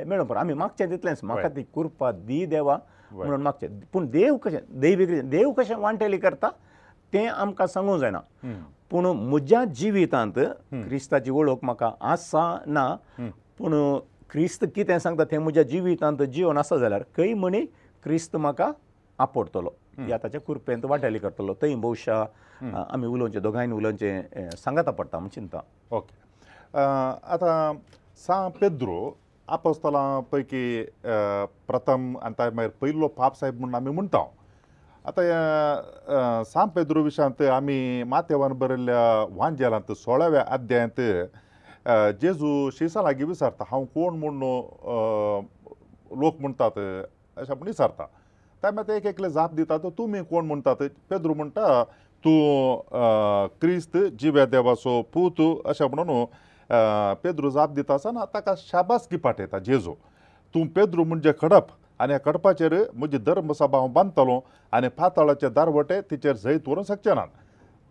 मेळूं पुरो आमी मागचें तितलेंच म्हाका ती कृपा दी देवा म्हणून मागचें पूण देव कशें देव कशें वांटेली करता तें आमकां सांगूंक जायना पूण म्हज्या जिवितांत क्रिस्ताची वळख म्हाका आसा ना पूण क्रिस्त कितें सांगता तें म्हज्या जिवितांत जिवन आसा जाल्यार खंय म्हणी क्रिस्त म्हाका आपडटलो ह्या ताच्या कृपेंत वाटेली करतलो थंय भोवशा आमी उलोवचें दोगांयनी उलोवचें सांगाता पडटा म्हण चिंता. ओके आतां सा पेद्रो आपोस्तलां पैकी प्रथम आनी ताचे मागीर पयलो पाप साहेब म्हणून आमी म्हणटा. आतां सा पेद्रो विशयांत आमी माथेवान बरयल्ल्या वांजेलांत 16व्या अध्यायांत जेजू शिसा लागीं विचारता हांव कोण म्हूण लोक म्हणटात अशें म्हूण विचारता. त्या मागीर एक एकले जाप दितात तुमी कोण म्हणटात. पेद्रो म्हणटा तूं क्रिस्त जिव्या देवाचो पूत अशें म्हणून पेद्रो जाप दिता आसतना ताका शाबासकी पाठयता जेजू. तूं पेद्रो म्हणजे खडप आनी ह्या खडपाचेर म्हजी धर्मसभा हांव बांदतलो आनी पाताळाचे दारवटे तिचेर जैत व्हरूंक शकचे नात.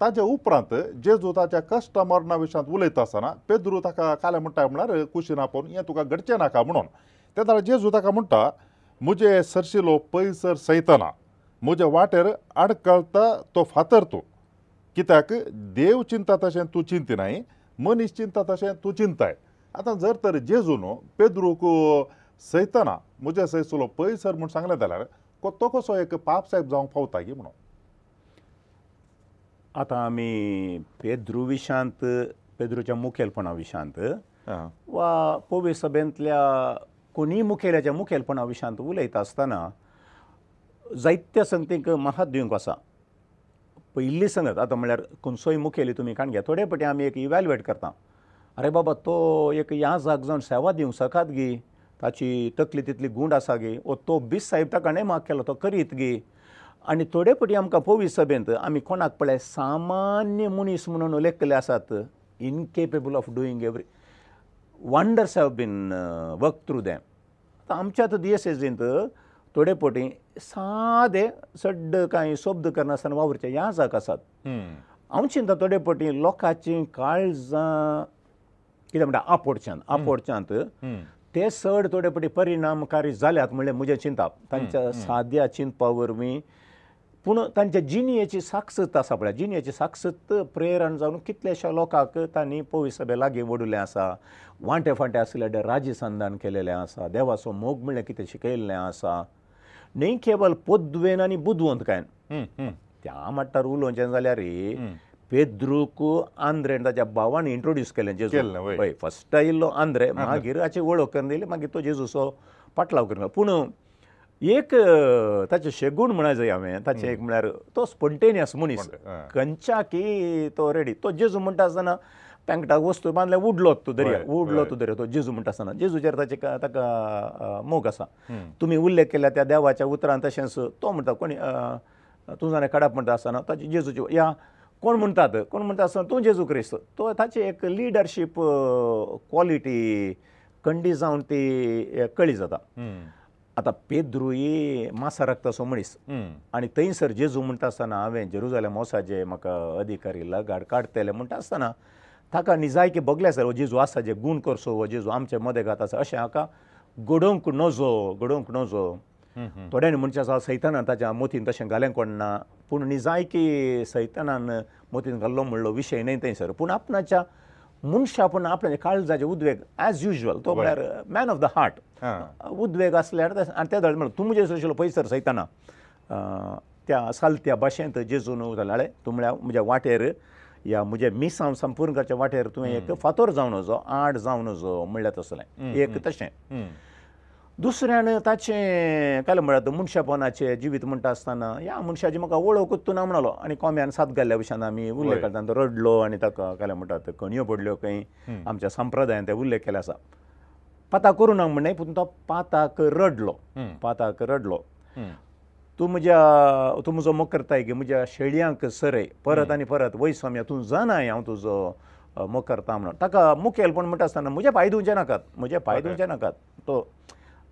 ताचे उपरांत जेजू ताच्या कश्ट मरणा विशयांत उलयता आसतना पेद्रो ताका काले म्हणटा म्हळ्यार कुशीन आपोवन हें तुका घडचें नाका म्हणून. ते जाल्यार जेजू ताका म्हणटा म्हजे सरशिलो पयसर सैताना म्हज्या वाटेर आडकळटा तो फातर तूं कित्याक देव चिंता तशें तूं चिंतिनाय मनीस चिंता तशें तूं चिंताय. आतां जर तर जेजून पेद्रूक सैताना म्हजे सैसलो पयसर म्हूण सांगलें जाल्यार तो कसो एक पाप साहेब जावंक पावता गी म्हणून. आतां आमी पेद्रू विशयांत पेद्रूच्या मुखेलपणा विशयांत वा पवित्र सभेंतल्या कोणीय मुखेल्याच्या मुखेलपणा विशयांत उलयता आसतना जायत्या संगतींक महत्व दिवंक आसा. पयली संगत आतां म्हळ्यार खंयचोय मुखेली तुमी काण घ्या थोडे पटी आमी एक इवॅल्युएट करता अरे बाबा तो एक ह्या जाग जावन सेवा दिवंक सकात गी ताची तकली तितली गूंड आसा गे ओ तो बीस साहेब ताका नेमाक केलो तो करीत गे. आनी थोडे पटी आमकां पवित्र सभेंत आमी कोणाक पळय सामान्य मनीस म्हणून उलयल्ले आसात incapable of doing every wonders have been work through them. आतां आमच्यात दिएसएसींत थोडे पटी सादे सड्ड कांय शब्द करनासतना वावरचे ह्या जाग आसात. हांव चिंता थोडे पटी लोकांची काळजां कितें म्हणटा आपोडच्यांत ते चड थोडे पटी परिणामकारी जाल्यात म्हणल्यार म्हजें चिंता तांच्या साद्या चिंतपा वरवीं पूण तांच्या जिणयेची साक्षत आसा पळय जिणयेची साक्षत प्रेरण जावन कितलेशा लोकांक तांणी पवित्र सभे लागीं वडुल्लें आसा. वांटे फांटे आसलेले राजसंधान केलेलें आसा देवाचो मोग म्हणल्यार कितें शिकयल्लें आसा न्ही केवल पोद्वेन आनी बुदवंतकायन. त्या मट्टार उलोवचें जाल्यार पेद्रूक आंद्रेन ताच्या भावान इंट्रोड्यूस केलें जेजू. हय फस्ट आयिल्लो आंद्रे मागीर हाची वळख करून दिली मागीर तो जेजूचो पाटलाव करून. पूण एक ताचे शेगूण म्हणाय जाय हांवें ताचें एक म्हळ्यार तो स्पॉन्टेनियस मनीस खंयच्या की तो रेडी. तो जेजू म्हणटा आसतना पॅंकटाक वस्तू बांदले उडलो तो दर्या तो जेजू म्हणटा आसतना जेजूचेर ताका मोग आसा. तुमी उल्लेख केल्या त्या देवाच्या उतरांत तशेंच तो म्हणटा कोणी तूं जाणें काडप म्हणटा आसतना ताची जेजूची या कोण म्हणटा आसतना तूं जेजू क्रिस्त. तो ताची एक लिडरशीप क्वॉलिटी कंडी जावन ती कळी जाता. आतां पेद्रूय मासा रक्ताचो मनीस आनी थंयसर जेजू म्हणटा आसतना हांवें जेरुजालेम वसाचे म्हाका अधिकारी लगाड काडटले म्हणटा आसतना ताका निजायकी बगले सर हो जेजू आसा जे गूण करचो हो जेजू आमचे मदें घात आसा अशें हाका घडोवंक नजो. थोड्यांनी म्हणचे आसा सैतानान ताच्या मोतीन तशें घालें कोणना पूण निजायकी सैतानान मोतीन घाल्लो म्हणलो विशय न्हय थंयसर. पूण आपणाच्या मनशापण आपणाच्या काळजाचे उद्वेग एज युजल तो म्हळ्यार मॅन ऑफ द हार्ट उद्वेग आसल्यार आनी ते धड म्हणलो तूं म्हणजे आशिल्लो पयसर सैताना त्या सालत्या भाशेंत जेजून जालें तूं म्हळ्यार म्हज्या वाटेर या म्हजे मीस हांव संपूर्ण करच्या वाटेर तुवें एक फातोर जावन नजो आड जावन नजो म्हणल्यार तसलें एक तशें. दुसऱ्यान ताचें काय म्हळ्यार मनशापणाचें जिवीत म्हणटा आसतना ह्या मनशाची म्हाका वळखूच ना म्हणलो आनी कोम्यान साथ घाल्ल्या भशेन आमी उल्लेख करता तो रडलो आनी ताका काय म्हणटात कणयो पडल्यो खंय आमच्या संप्रदायान ते उल्लेख केले आसा. पाता करूं ना म्हणनाय पूण तो पाताक रडलो. तूं म्हजो मोग करताय गे म्हज्या शेळयांक सरय परत आनी परत वय स्वाम्या तूं जाणाय हांव तुजो मोग करता म्हणून ताका मुखेलपण म्हणटा आसतना म्हजे पांय धुवचे नाकात. तो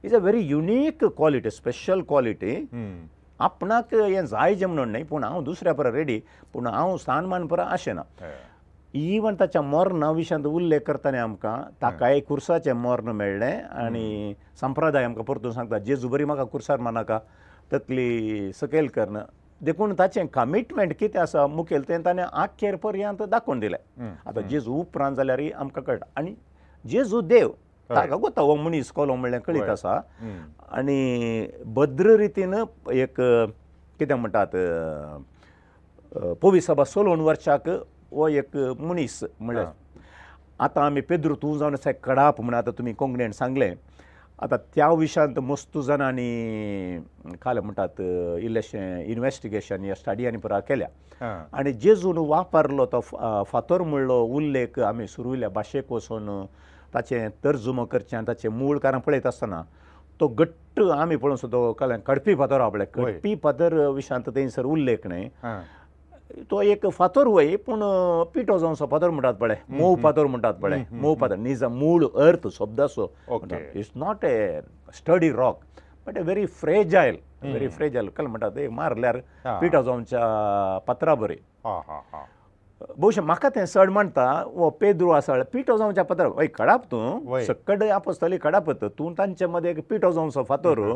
is a very unique quality special quality. आपणाक हें जाय जें म्हणून न्हय पूण हांव दुसऱ्या परस रेडी पूण हांव स्थानमान परस आशेना. इवन ताच्या मरणा विशयांत उल्लेख करतना आमकां ताकाय कुर्साचें मरण मेळ्ळें आनी संप्रदाय आमकां परतून सांगता जेजू बरी म्हाका कुर्सार मानाका तकली सकयल करना देखून ताचें कमिटमेंट कितें आसा मुखेल तें ताणें आखेर पर्यंत दाखोवन दिलें आतां जेजू उपरांत जाल्यार आमकां कळटा आनी जेजू देव ताका कोता हो मनीस कोलो म्हणलें कळीत आसा आनी भद्र रितीन एक कितें म्हणटात पवित्र सभा 16 वर्साक हो एक मनीस म्हणल्यार आतां आमी पेद्रू तूं जावन आसा कडाप म्हणून आतां तुमी कोंकणीन सांगलें आतां त्या विशयांत मस्तू जाणांनी काल म्हणटात इल्लेशें इन्वेस्टिगेशन या स्टडियांनी पुराय केल्या आनी जेजून वापरलो तो फातर म्हणलो उल्लेख आमी सुरविल्ल्या भाशेक वचून ताचें तर्जुमो करचें आनी ताचें मूळ कारण पळयत आसतना तो घट्ट आमी पळोवन सुद्दां काल कडपी फातर आपले कडपी फातर विशयांत थंयसर उल्लेख न्हय तो एक फातर वय पूण पिठो जावचो फातर म्हणटात पळय मोव फातर म्हणटात पळय मोव फातर निजा मूळ अर्थ शब्दाचो it's not a steady rock but a very fragile काल म्हणटात मारल्यार पिठो जावच्या पात्रा बरी भोवशें म्हाका तें चड म्हणटा वो पेद्रू आसा पिठो जावच्या पात्र हय कडाप तूं सकड आपोस्तली कडापत तूं तांचे मदें एक पिठो जावचो फातर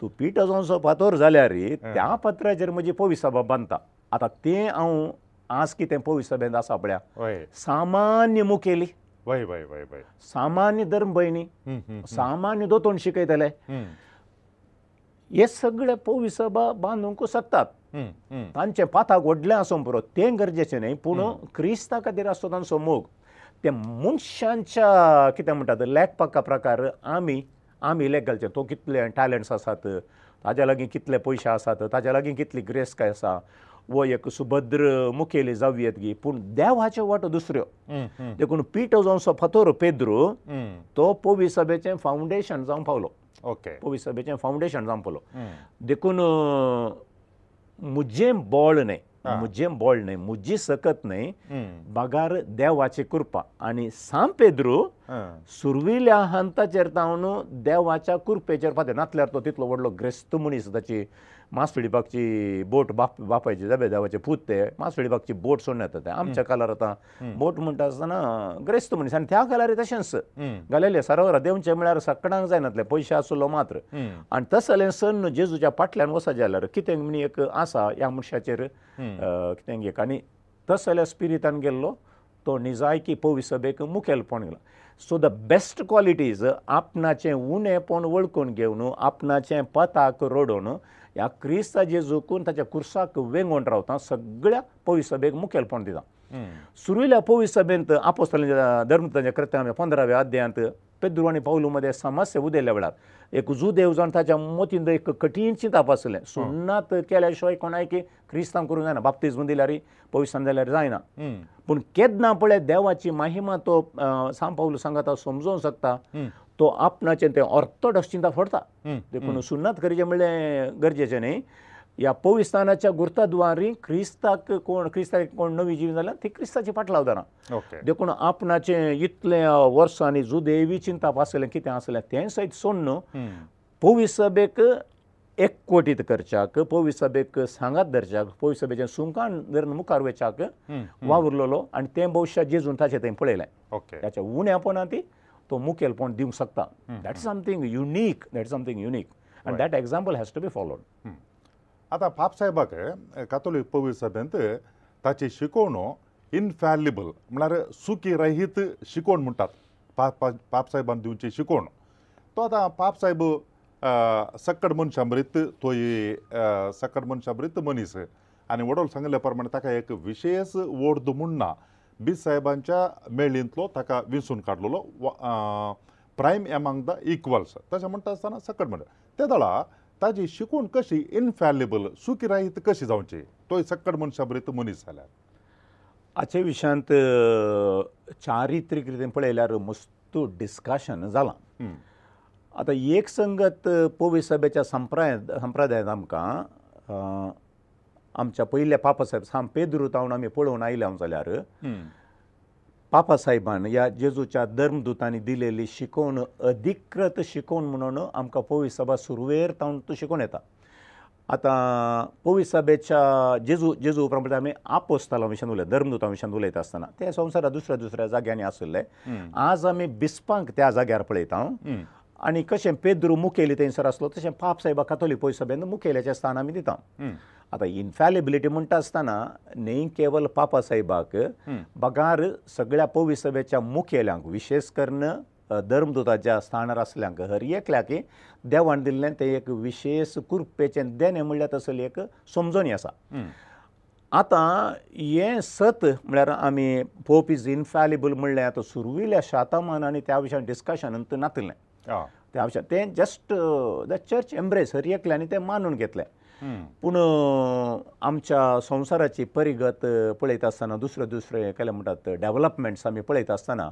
तूं पिठो जावचो फातर जाल्यार त्या पात्राचेर म्हजी पवित्र सभा बांदता आतां तें हांव आज कितें पवित्र सभेंत आसा पळय सामान्य मुखेली सामान्य धर्म भयणी सामान्य दोतोन शिकयतले हे सगळे पवित्र सभा बांदूंक शकतात तांचे पाथाक व्हडलें आसूं पुरो तें गरजेचें न्हय पूण क्रिस्ता खातीर आसता तांचो मोग ते मनशांच्या कितें म्हणटात लेखपाका प्रकार आमी लेख घालचे तो कितले टॅलंट्स आसात ताज्या लागीं कितले पयशे आसात ताज्या लागीं कितली ग्रेस काय आसा वो एक सुभद्र मुखेली जावं येतगी पूण देवाच्यो वाटो दुसऱ्यो देखून पिठो जावचो फातर पेद्रू तो पवित्र सभेचें फावंडेशन जावंक पावलो पवित्र सभेचें फावंडेशन जावंक पावलो देखून मुजें बोळ न्हय मुजी सकत न्हय बागार देवाची कृपा आनी सांत पेद्रू सुरविल्ल्या हंताचेर तावन देवाच्या कृपेचेर फातर नातल्यार तो तितलो व्हडलो ग्रेस्त मनीस ताची मास पिडिपाकची बोट बापायची देवाचे पूत ते मास पिडिपाकची बोट सोडून येता ते आमच्या काळार आतां बोट म्हणटा आसतना ग्रेस्त मनीस आनी त्या काळार तशेंच घालेले सरोवरा देंवचे म्हळ्यार सकडींक जायनातले पयशे आसलो मात्र आनी तसलें सण जेजूच्या फाटल्यान वचत जाल्यार कितें म्हणी एक आसा ह्या मनशाचेर कितें एक आनी तसल्या स्पिरितान गेल्लो तो निजायकी पवित्र सभेक मुखेलपण गेलो सो द बेस्ट क्वॉलिटीज आपणाचें उणेपण वळखून घेवन आपणाचें पथाक रोडून ह्या क्रिस्ता जेजूकून ताच्या कुर्साक वेंगोवन रावता सगळ्या पवित्र सभेक मुखेलपण दिता सुरविल्ल्या पवित्र सभेंत आपोस्तलांच्या धर्मतांच्या कृत्यां 15व्या अध्यायांत पेद्रू आनी पावलू मदें समस्या उदेल्ल्या वेळार एक जुदेव जावन ताच्या मोतीन एक कठीण चिंताप आसलें सुन्नात केल्या शिवाय कोणाक क्रिस्तांव करूंक जायना बाप्तिस्म दिल्यार पवित्र जाल्यार जायना पूण केन्ना पळय देवाची महिमा तो सांत पावलू सांगता समजोवंक शकता तो आपणाचें तें ऑर्थोडॉक्स चिंता फोडता देखून सुन्नात करचें म्हणलें गरजेचें न्हय ह्या पवित्रानाच्या गुर्ताद्वारी क्रिस्ताक कोण नवी जीव जाल्यार ती क्रिस्ताची फाटलाव धरा देखून आपणाचें इतलें वर्सांनी जुदेवी चिंताप आसलें कितें आसलें तें सयत सोडून पवित्र सभेक एकवटीत करच्याक पवित्र सभेक सांगात धरच्याक पवित्र सभेचें सुमकान धरून मुखार वचच्याक वावुरलेलो आनी तें भविश्यात जेजून ताचें थंय पळयलें ताच्या उण्यापणांत तो मुखेलपण दिवंक शकता दॅट इज समथींग युनीक आनी that example has to be followed आतां पाप साहेबाक कातोलीक पवित्र सभेंत ताची शिकवणो इनफॅलिबल म्हळ्यार सुकी रहीत शिकवण म्हणटात पाप साहेबान दिवची शिकवण तो आतां पाप साहेब सक्कड मनशांबरीत तोय सक्कड मनशांबरीत मनीस आनी वडोल सांगल्या प्रमाणे ताका एक विशेष वोर्द म्हणना बीस साहेबांच्या मेळींतलो ताका विंचून काडलेलो प्रायम एमांग द इक्वल्स तशें म्हणटा आसतना सक्कड म्हणटा त्या दळा ताजी शिकवण कशी इनफॅलिबल सुकी राहीत कशी जावची तोय सक्कड मनशांबरीत मनीस जाल्यार हाचे विशयांत चारित्रीक रितीन पळयल्यार मस्त डिस्कशन जालां आतां एक संगत पवित्र सभेच्या संप्रदायांत आमकां आमच्या पयल्या पापा साहेब सांत पेद्रू तावन आमी पळोवन आयल्या जाल्यार पापा साहेबान ह्या जेजूच्या धर्मदुतांनी दिलेली शिकवण अधिकृत शिकवण म्हणून आमकां पवित्र सभा सुरवेर तावन शिकवण येता आतां पवित्र सभेच्या जेजू उपरांत आमी आपोस्तालां विशयान उलयता धर्मदुतां विशयान उलयता आसतना ते संवसारांत दुसऱ्या जाग्यांनी आसले आज आमी बिस्पांक त्या जाग्यार पळयता आनी कशें पेद्रू मुखेली थंयसर आसलो तशें पाप सायबा कातोलीक पळय सभेंत मुखेल्याचें स्थान आमी दिता आतां इन्फॅलिबिलिटी म्हणटा आसतना न्ही केवल पापा सायबाक बगार सगळ्या पवित्र सभेच्या मुखेल्यांक विशेष करून धर्मदुताच्या स्थानार आसल्यांक हर एकल्याक देवान दिल्लें तें एक विशेष कृपेचें देणें म्हणल्यार तसली एक समजणी आसा आतां हें सत म्हळ्यार आमी पोप इज इन्फॅलिबल म्हणलें आतां सुरविल्ल्या शातामान आनी त्या विशयान डिस्कशनांत नातिल्लें त्या विशयान तें जस्ट द चर्च एम्ब्रेस हर एकल्यांनी तें मानून घेतलें पूण आमच्या संवसाराची परिगत पळयत आसतना दुसरे केले म्हणटात डेव्हलपमेंट्स आमी पळयत आसतना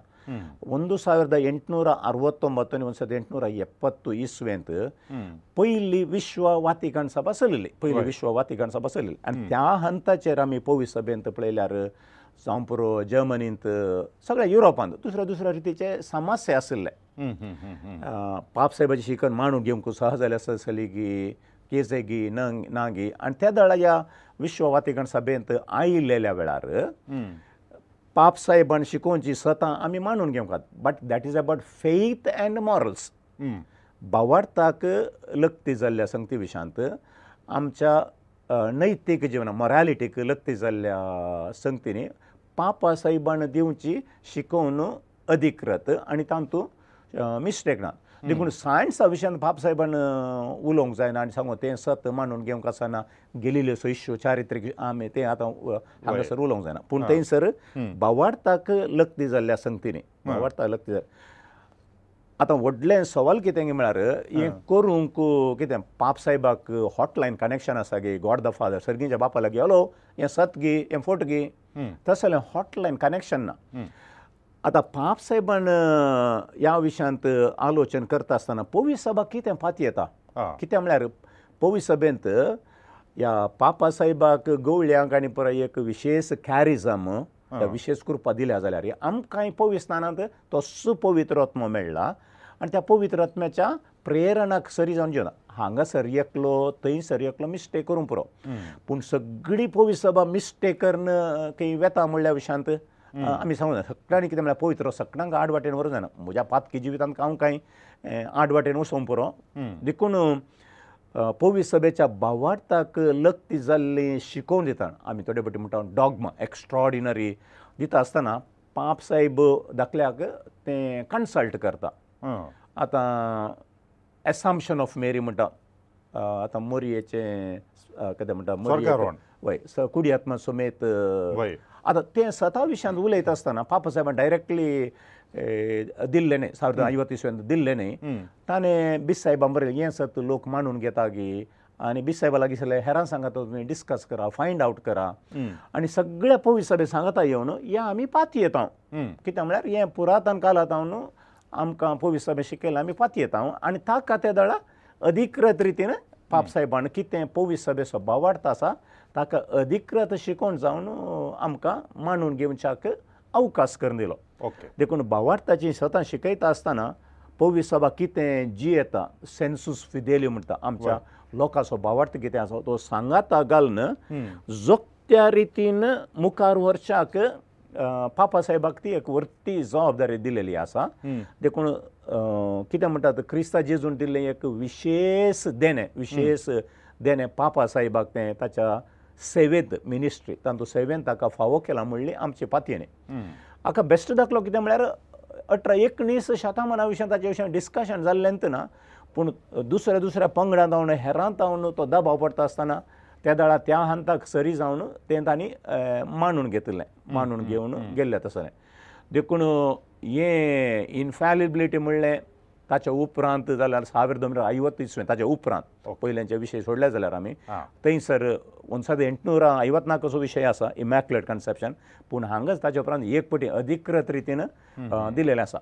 1869 आनी 1870 इस्वेंत पयली विश्व वातिकन सभा चलिल्ली आनी त्या हंताचेर आमी पवित्र सभेंत पळयल्यार जावं पुरो जर्मनींत सगळ्या युरोपांत दुसऱ्या रितीचे समस्या आशिल्ले पाप सायबाची शिकन मांडून घेवंक सहज जाल्यार सलिगी केजेगी नागी आनी त्या दळा ह्या विश्व वातिकन सभेंत आयिल्ल्या वेळार पाप सायबान शिकोवची स्वता आमी मानून घेवंक but that is about faith and morals भावार्थाक लक्ती जाल्ल्या संगती विशयांत आमच्या नैतीक जिवना मॉरॅलिटीक लक्ती जाल्ल्या संगतींनी पापा सायबान दिवची शिकोवन अधिकृत आनी तातूंत मिस्टेक ना देखून सायन्सा विशयान पाप सायबान उलोवंक जायना आनी सांगून तें सत मानून घेवंक आसना गेलिल्ल्यो इश्यू चारित्रीक आमी तें आतां हांगासर उलोवंक जायना पूण थंयसर भावार्थाक लक्ती जाल्ल्या संगतींनी भावार्थाक लक्ती जाल्या आतां व्हडलें सवाल कितें म्हळ्यार हें करूंक कितें पाप सायबाक हॉटलायन कनेक्शन आसा गे गॉड द फादर सर्गीच्या बापा लागीं हॅलो हें सत गी हें फोट गी तशें जाल्यार हॉटलायन कनेक्शन ना आतां पाप सायबान ह्या विशयांत आलोचन करता आसतना पवित्र सभा कितें फाती येता कितें म्हळ्यार पवित्र सभेंत ह्या पापा सायबाक गवळ्यांक आनी परत एक विशेष कॅरिझम विशेष कृपा दिल्या जाल्यार आमकांय पवित्र स्थानांत तो सुपवित्र आत्मो मेळ्ळा आनी त्या पवित्र आत्म्याच्या प्रेरणाक सरी जावन जेवना हांगासर एकलो थंयसर एकलो मिस्टेक करूंक पुरो पूण सगळी पवित्र सभा मिस्टेक करून खंय वेता म्हणल्या विशयांत आमी सांगूं सगळ्यांनी कितें म्हळ्यार पवित्र सगळ्यांक आड वाटेन वरूं जायना म्हज्या पातकी जिवितांत हांव कांय आड वाटेन वचूंक पुरो देखून पवित्र सभेच्या भावार्थाक लक्ती जाल्ली शिकोवन दिता आमी थोडे फावटी म्हणटा डॉग्मा एक्स्ट्रॉर्डिनरी दिता आसतना पाप सायब दाखल्याक तें कन्सल्ट करता आतां एसाम्पशन ऑफ मेरी म्हणटा आतां मोरयेचें कितें म्हणटा वय कुडी आत्मा समेत आतां तें स्वता विशयांत उलयता आसतना पाप सायबान डायरेक्टली दिल्लें न्ही 1950 इस्वेंत दिल्लें न्ही ताणें बिस सायबान बरयलें हें सत लोक मानून घेता गी आनी बिस सायबा लागीं सगळें हेरां सांगता तुमी डिस्कस करा फायंड आवट करा आनी सगळ्या पवित्र सभेक सांगता येवन हें आमी पाती येता कित्याक म्हळ्यार हें पुरातन काळांत आमकां पवित्र सभेक शिकयलां आमी पाती येता आनी ताका त्या दळा अधिकृत रितीन पाप सायबान कितें पवित्र सभेचो भावार्थ आसा ताका अधिकृत शिकोवन जावन आमकां मानून घेवच्याक अवकाश करून दिलो देखून भावार्थाची स्वता शिकयता आसतना पवित्र सभा कितें जी येता सेन्सूस फिदेली म्हणटा आमच्या लोकांचो भावार्थ कितें आसा तो सांगाता घालून जोक्त्या रितीन मुखार व्हरच्याक पापा सायबाक ती एक व्हरती जबाबदारी दिलेली आसा देखून कितें म्हणटात क्रिस्ता जेजून दिल्लें एक विशेष देणें पापा सायबाक तें ताच्या सेवेंत मिनिस्ट्री तातूंत सेवेंत ताका फावो केला म्हणली आमची पातयेनी हाका बेस्ट दाखलो कितें म्हळ्यार 18-19 शतमाना विशयां ताचे विशयां डिस्कशन जाल्लेंत ना पूण दुसऱ्या पंगडांत हांव हेरांत हांव तो दबाव पडटा आसतना त्या दळा त्या हंताक सरी जावन तें तांणी मानून घेवन गेल्ले तसलें देखून हें इन्फॅलिबिलिटी म्हणलें ताच्या उपरांत जाल्यार 1950 इस्वेंत ताच्या उपरांत पयल्यांचे विशय सोडले जाल्यार आमी थंयसर 1854 कसो विशय आसा इमॅक्युलेट कन्सेप्शन पूण हांगाच ताचे उपरांत एक पटी अधिकृत रितीन दिलेलें आसा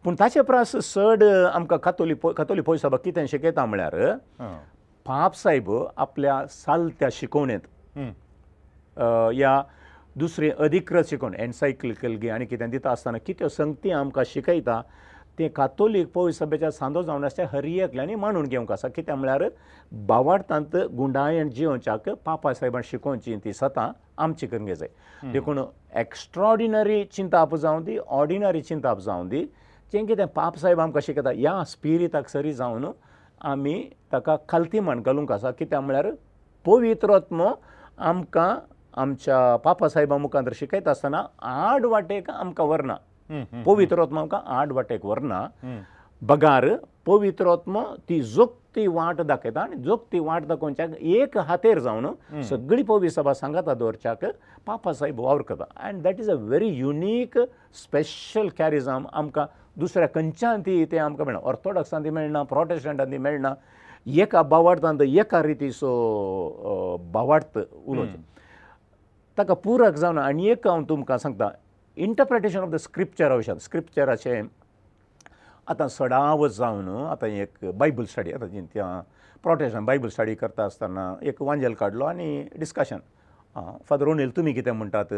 पूण ताचे प्रास चड आमकां कातोलीक पवित्र सभा कितें शिकयता म्हळ्यार पाप सायब आपल्या सालत्या शिकवणेंत ह्या दुसरी अधिकृत शिकवण एन्सायक्लिकल गी आनी कितें दिता आसतना कित्यो संगती आमकां शिकयता तें कातोलीक पवित्र सभेच्या सांदो जावन आसता हर एकल्यांनी मानून घेवंक आसा कित्याक म्हळ्यार भावार्थांत गुंडायण जिवच्याक पापा सायबान शिकोवची ती स्वता आमची करून घेवंक जाय देखून एक्स्ट्रॉर्डिनरी चिंता आप जावं दी ऑर्डिनरी चिंता आप जावं दी तें कितें पाप साहेब आमकां शिकयता ह्या स्पिरिताक सरी जावन आमी ताका खालती म्हण घालूंक आसा कित्याक म्हळ्यार पवित्रोत्म आमकां आमच्या पापा साहेबा मुखार शिकयता आसतना आड वाटेक आमकां व्हरना पवित्रोत्म आमकां आड वाटेक व्हरना बगार पवित्रोत्म ती जोगती वाट दाखयता आनी जोगती वाट दाखोवच्याक एक हातेर जावन सगळी पवित्र सभा सांगाता दवरच्याक पापा साहेब वावर करता and that is a very unique special charism आमकां दुसऱ्या खंयच्यान ती आमकां मेळना ऑर्थोडॉक्सान ती मेळना प्रोटेस्टंटान ती मेळना एका भावार्थांत एका रितीचो भावार्थ उलोवचें ताका पुरक जावन आनी एक हांव तुमकां सांगता इंटरप्रिटेशन ऑफ द स्क्रिप्चराचें आतां सडाव जावन आतां एक बायबल स्टडी आतां त्या प्रोटेस्टंट बायबल स्टडी करता आसतना एक वांजेल काडलो आनी डिस्कशन फादर ओनील तुमी कितें म्हणटात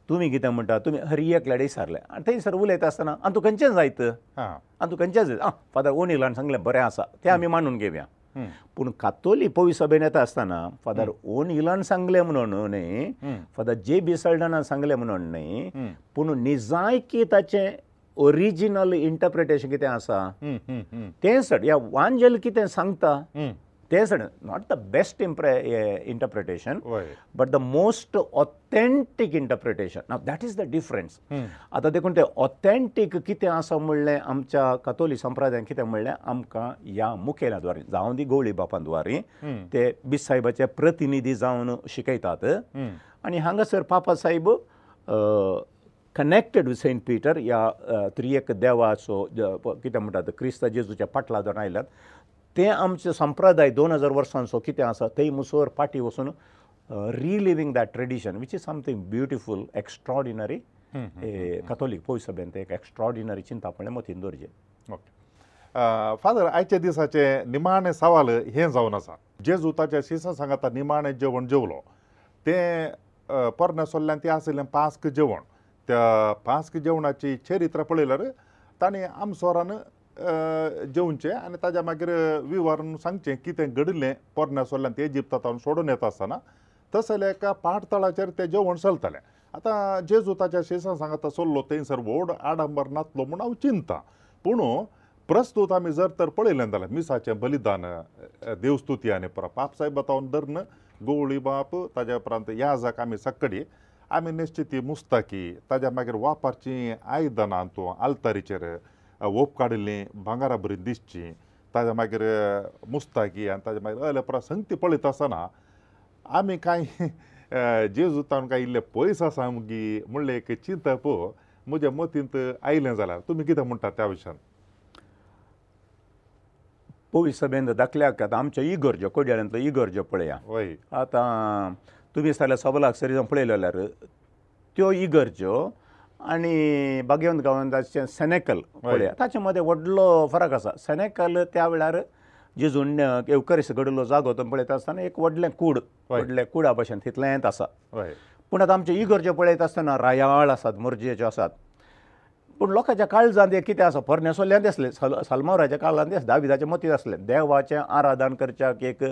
तुमी हर एकल्याडे विचारलें आनी थंयसर उलयता आसतना आनी तूं खंयचें जायत आनी तूं खंयचें जायत फादर ओनीलान सांगलें बरें आसा तें आमी मानून घेवया पूण कातोली पवित्र सभेन येता आसतना फादर ओनीलान सांगलें म्हणून न्ही फादर जे बी सल्डनान सांगलें म्हणून न्ही पूण निजायकी ताचें ओरिजिनल इंटरप्रिटेशन कितें आसा तें सड ह्या वांजेल कितें सांगता तें सड not the best interpretation but the most authentic interpretation नाव दॅट इज द डिफरन्स आतां देखून तें ऑथेंटीक कितें आसा म्हणलें आमच्या कातोलीक संप्रदायान कितें म्हणलें आमकां ह्या मुखेल्या द्वारे जावं दी गवळी बापा द्वारे ते बिस साहेबाचे प्रतिनिधी जावन शिकयतात आनी हांगासर पापा साहेब कनेक्टेड विथ सेंट पिटर ह्या त्रियेक देवाचो कितें म्हणटात क्रिस्त जेजूच्या पाटला धरून आयल्यात तें आमचे संप्रदाय 2000 वर्सांचो कितें आसा थंय मुसोर फाटी वचून relieving that tradition which is something beautiful extraordinary Catholic पवित्र सभेन ते एक एक्स्ट्रॉर्डिनरी चिंतापणें मतीन दवरचें ओके फादर आयच्या दिसाचे निमाणे सवाल हें जावन आसा जेजू ताच्या शिसा सांगाता निमाणें जेवण जेवलो तें पोरण्या सोल्ल्यान तें आशिल्लें पास्क जेवण त्या पास्क जेवणाची चरित्र पळयल्यार ताणें आमसोरान जेवचें आनी ताज्या मागीर विवरण सांगचें कितें घडिल्लें पोरण्या सोल्ल्यान ते इजिप्तांत सोडून येता आसतना तशें जाल्यार एका पाठतळाचेर तें जेवण चलतालें आतां जेजू ताच्या शिसा सांगाता चल्लो थंयसर व्हड आडंबर नाचलो म्हूण हांव चिंता पूण प्रस्तूत आमी जर तर पळयलें जाल्यार मिसाचें बलिदान देवस्तुती आनी पाप साहेब बतावन धਰਨ गवळी बाप ताज्या उपरांत याजक आमी सक्कडी आमी निश्चिती मुस्ताकी ताज्या मागीर वापरचीं आयदनां तूं आल्तारीचेर ओप काडिल्लीं भांगारा बरी दिसची ताज्या मागीर मुस्ताकी आनी ताज्या मागीर अल्या संगती पळयत आसतना आमी कांय जेजूतान कांय इल्लें पयस आसा मुगी म्हणलें एक चिंता पळय म्हज्या मतींत आयलें जाल्यार तुमी कितें म्हणटात त्या विशयान पवित्र सभेन दाखल्याक आतां आमच्यो इगर्ज्यो कोड्याळ्यांतल्यो इगर्ज्यो पळया वय आतां तुमी जाल्यार सबलाक सरी जावन पळयल्यो जाल्यार त्यो इगर्ज्यो आनी बागेवंत गांवांताचें सेनेकल पळया ताचे मदें व्हडलो फरक आसा सेनेकल त्या वेळार जेजून एवकरिस्त घडिल्लो जागो तो पळयता आसतना एक व्हडलें कूड व्हडलें कुडा भशेन तितलेंत आसा पूण आतां आमच्यो इगर्ज्यो पळयता आसतना रायाळ आसात मोरजेच्यो आसात पूण लोकांच्या काळजांत कितें आसा पोरण्या सोल्ल्यान दिसलें सलमावराच्या काळांत दिसलें दाविदाचें मतींत आसलें देवाचें आराधन करच्याक एक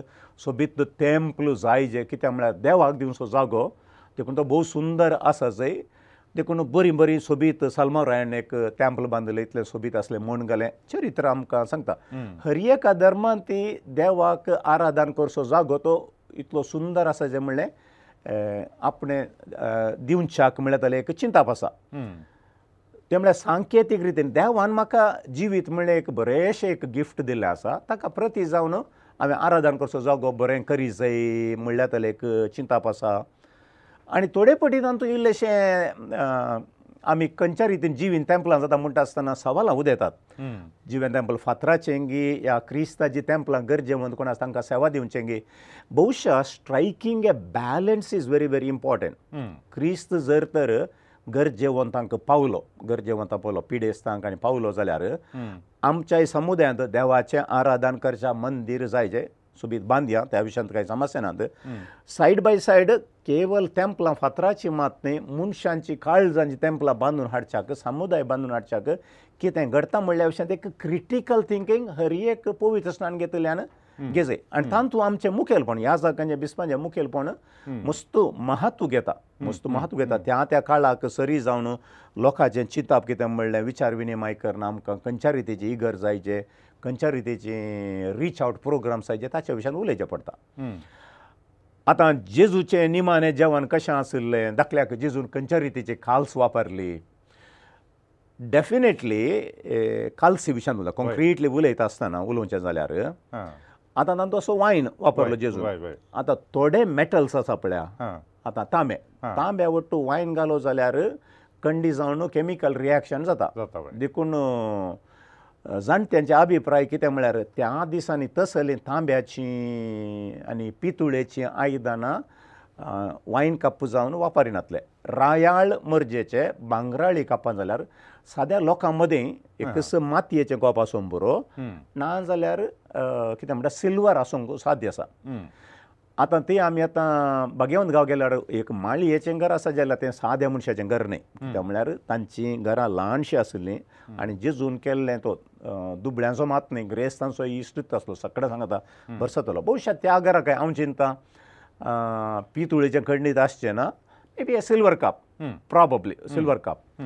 सोबीत टेंपल जाय जें कित्याक म्हळ्यार देवाक दिवचो जागो देखून तो भोव सुंदर आसा जंय देखून बरी बरी सोबीत सलमावरायान एक टेंपल बांदलें इतलें सोबीत आसलें म्हूण गेलें चरित्र आमकां सांगता हर एका धर्मान ती देवाक आराधन करचो जागो तो इतलो सुंदर आसा जें म्हणलें आपणें दिवच्याक म्हणल्यार एक चिंताप आसा ते म्हळ्यार सांकेतीक रितीन देवान म्हाका जिवीत म्हणलें एक बरेंशें एक गिफ्ट दिल्लें आसा ताका प्रती जावन हांवें आराधन करचो जागो बरें करी जाय म्हणल्यार ताका एक चिंताप आसा आनी थोडे पटीन तातूंत इल्लेशें आमी खंयच्या रितीन जिवीन टेंपलां जाता म्हणटा आसतना सवालां उदेतात जिवें टेंपल फातराचें गी या क्रिस्ताची टेंपलां गरजेवंत कोण आसा तांकां सेवा दिवचें गी भोवशा striking a balance is very very important क्रिस्त जर तर गरजेवंतांक पावलो गरजेवंतां पावलो पिडेस्तांक आनी पावलो जाल्यार आमच्या समुदायांत देवाचें आराधन करच्या मंदीर जाय जें सोबीत बांदया त्या विशयांत कांय समस्या नात सायड बाय सायड केवल टेंपलां फातराची मात न्ही मनशांची काळजांची टेंपलां बांदून हाडच्याक समुदाय बांदून हाडच्याक कितें घडटा म्हणल्या विशयांत एक क्रिटिकल थिंकींग हर एक पवित्र स्नान घेतल्यान गेजे आनी तांतू आमचें मुखेलपण ह्या जागांचें बिस्पाचें मुखेलपण मस्त महत्व घेता त्या काळाक सरी जावन लोकांचें चिंतप कितें म्हणलें विचार विनिमय करना आमकां खंयच्या रितीची इगर जायचे खंयच्या रितीची रीच आवट प्रोग्राम्स जायचे ताच्या विशयान उलयचें पडटा आतां जेजूचें निमाणें जेवण कशें आशिल्लें दाखल्याक जेजून खंयच्या रितीची खाल्स वापरली डेफिनेटली काल्सी विशयान उलयता कॉन्क्रिटली उलयता आसतना उलोवचें जाल्यार आतां तांचो असो वायन वापरलो जेजून आतां थोडे मेटल्स आसा पळया आतां तांबे वट्टू वायन घालो जाल्यार कंडी जावन केमिकल रिएक्शन जाता देखून जाणट्यांचे अभिप्राय कितें म्हळ्यार त्या दिसांनी तसली तांब्याची आनी पितुळेची आयदनां वायन कप जावन वापरिनातले रायाळ मर्जेचे भांगराळी कपां जाल्यार साद्या लोकां मदीं एक मातयेचें कप आसूंक पुरो ना जाल्यार कितें म्हणटा सिल्वर आसूंक साध्य आसा आतां ती आमी आतां बागेवंत गांव गेल्यार एक माळयेचें घर आसा जाल्यार तें साद्या मनशाचें घर न्ही कित्याक म्हळ्यार तांचीं घरां ल्हानशीं आसलीं आनी जेजून केल्लें तो दुबळ्यांचो मात न्ही ग्रेस तांचो इश्टूच आसलो सगळें सांगता बरसतलो भविश्यात त्या घराक हांव चिंता पितुळेचें खंडीत आसचें ना may be silver cup probably silver cup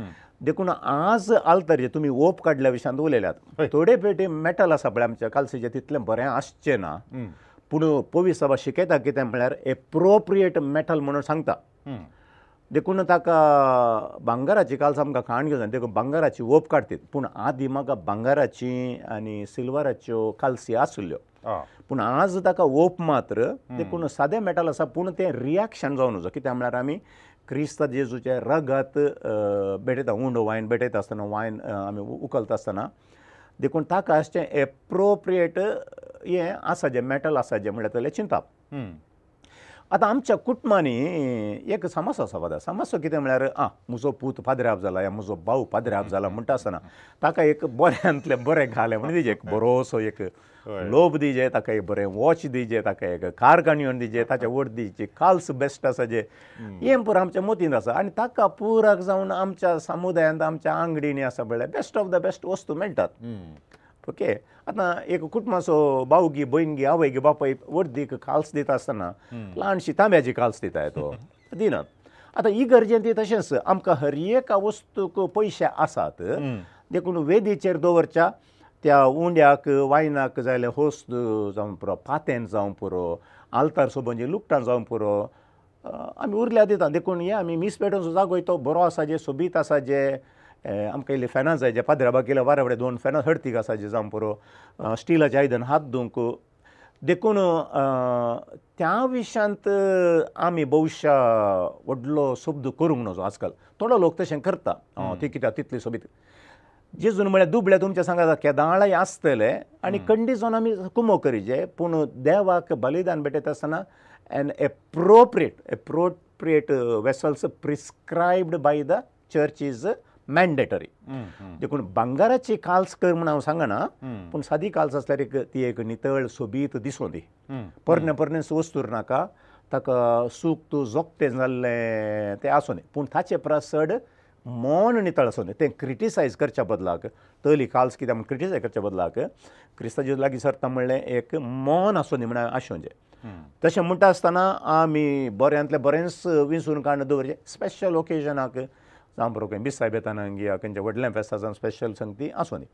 देखून आज आल्तरीचे तुमी ओप काडल्या विशयान उलयल्यात थोडे पेटी मेटल आसा पळय आमच्या काल्सीचें तितलें बरें आसचें ना पूण पवित्र सभा शिकयता कितें म्हळ्यार एप्रोप्रिएट मेटल म्हणून सांगता देखून ताका भांगराची काल्स आमकां खाण घेवं जाय देखून भांगराची ओप काडटीत पूण आदी म्हाका भांगराची आनी सिल्वराच्यो काल्सी आसल्यो पूण आज ताका ओप मात्र देखून सादें मेटल आसा पूण तें रिएक्शन जावन वचो कित्याक म्हळ्यार आमी क्रिस्त जेजूचे रगत बेटयता उंडो वायन बेटयता आसतना वायन आमी उखलता आसतना देखून ताका आसचें एप्रोप्रिएट हें आसा जें मेटल आसा जें म्हळ्यार तें चिंतप आतां आमच्या कुटुंबांनी एक समस्या आसा बाबा समस्या कितें म्हळ्यार म्हजो पूत पाद्र्याप जाला या म्हजो भाव पाद्र्याप जाला म्हणटा आसतना ताका एक बऱ्यांतलें बरें घालें म्हणजे दिजे एक बरोसो एक लोभ दिजे ताका एक बरें वॉच दिजे ताका एक कार काणयोन दिजे ताच्या वट दिजे काल्स बेस्ट आसा जे हें पुरो आमच्या मतींत आसा आनी ताका पुराक जावन आमच्या समुदायांत आमच्या आंगडीनी आसा पळय बेस्ट ऑफ द बेस्ट वस्तू मेळटात ओके आतां एक कुटुंबाचो भावगी भयणगी आवयगी बापाय वर्दीक काल्स दिता आसतना ल्हानशी तांब्याची काल्स दिताय तो दिनात आतां ही गरजेन ती तशेंच आमकां हर एका वस्तूक पयशे आसात देखून वेदीचेर दवरच्या त्या उंड्याक वायनाक जाय होस्त जावन पुरो पातें जावं पुरो आल्तार सोबोंजी लुकटां जावं पुरो आमी उरल्या दिता देखून हे आमी मीस पेटोवन जागो तो बरो आसा जे सोबीत आसा जे आमकां इल्ले फॅनां जाय जे पाद्र्याबाग गेल्या वारे फुडें 2 फॅनां हडतीक आसा जे जावं पुरो स्टिलाचें आयदन हात धुवंक देखून त्या विशयांत आमी भविश्या व्हडलो शब्द करूंक नजो आजकाल थोडो लोक तशें करता ती कित्याक तितली सोबीत जेजून म्हळ्यार दुबळे तुमच्या सांगात केदाळाय आसतले आनी कंडी जावन आमी कुमो करीचे पूण देवाक बलिदान भेटयता आसतना an appropriate vessels prescribed by the church is mandatory देखून भांगाराची काल्स कर म्हण हांव सांगना पूण सादी काल्स आसल्यार ती एक नितळ सोबीत दिसूं दी परणे वस्तूर नाका ताका सूख तूं जोगतें जाल्लें तें आसूं न्ही पूण ताचे प्रसड मन नितळ आसूं न्ही तें क्रिटिसायज करच्या बदलाक तली काल्स कित्याक म्हण क्रिटिसायज करच्या बदलाक क्रिस्ताचे लागीं सरता म्हणलें एक मन आसूं न्ही म्हण आशोवचें तशें म्हणटा आसतना आमी बऱ्यांतलें बरेंच विंचून काडून दवरचें स्पेशल ओकेजनाक जावं बरो खंय मिसाय बेतानांक या खंयच्या व्हडल्या फेस्तां स्पेशल संगती आसूं न्ही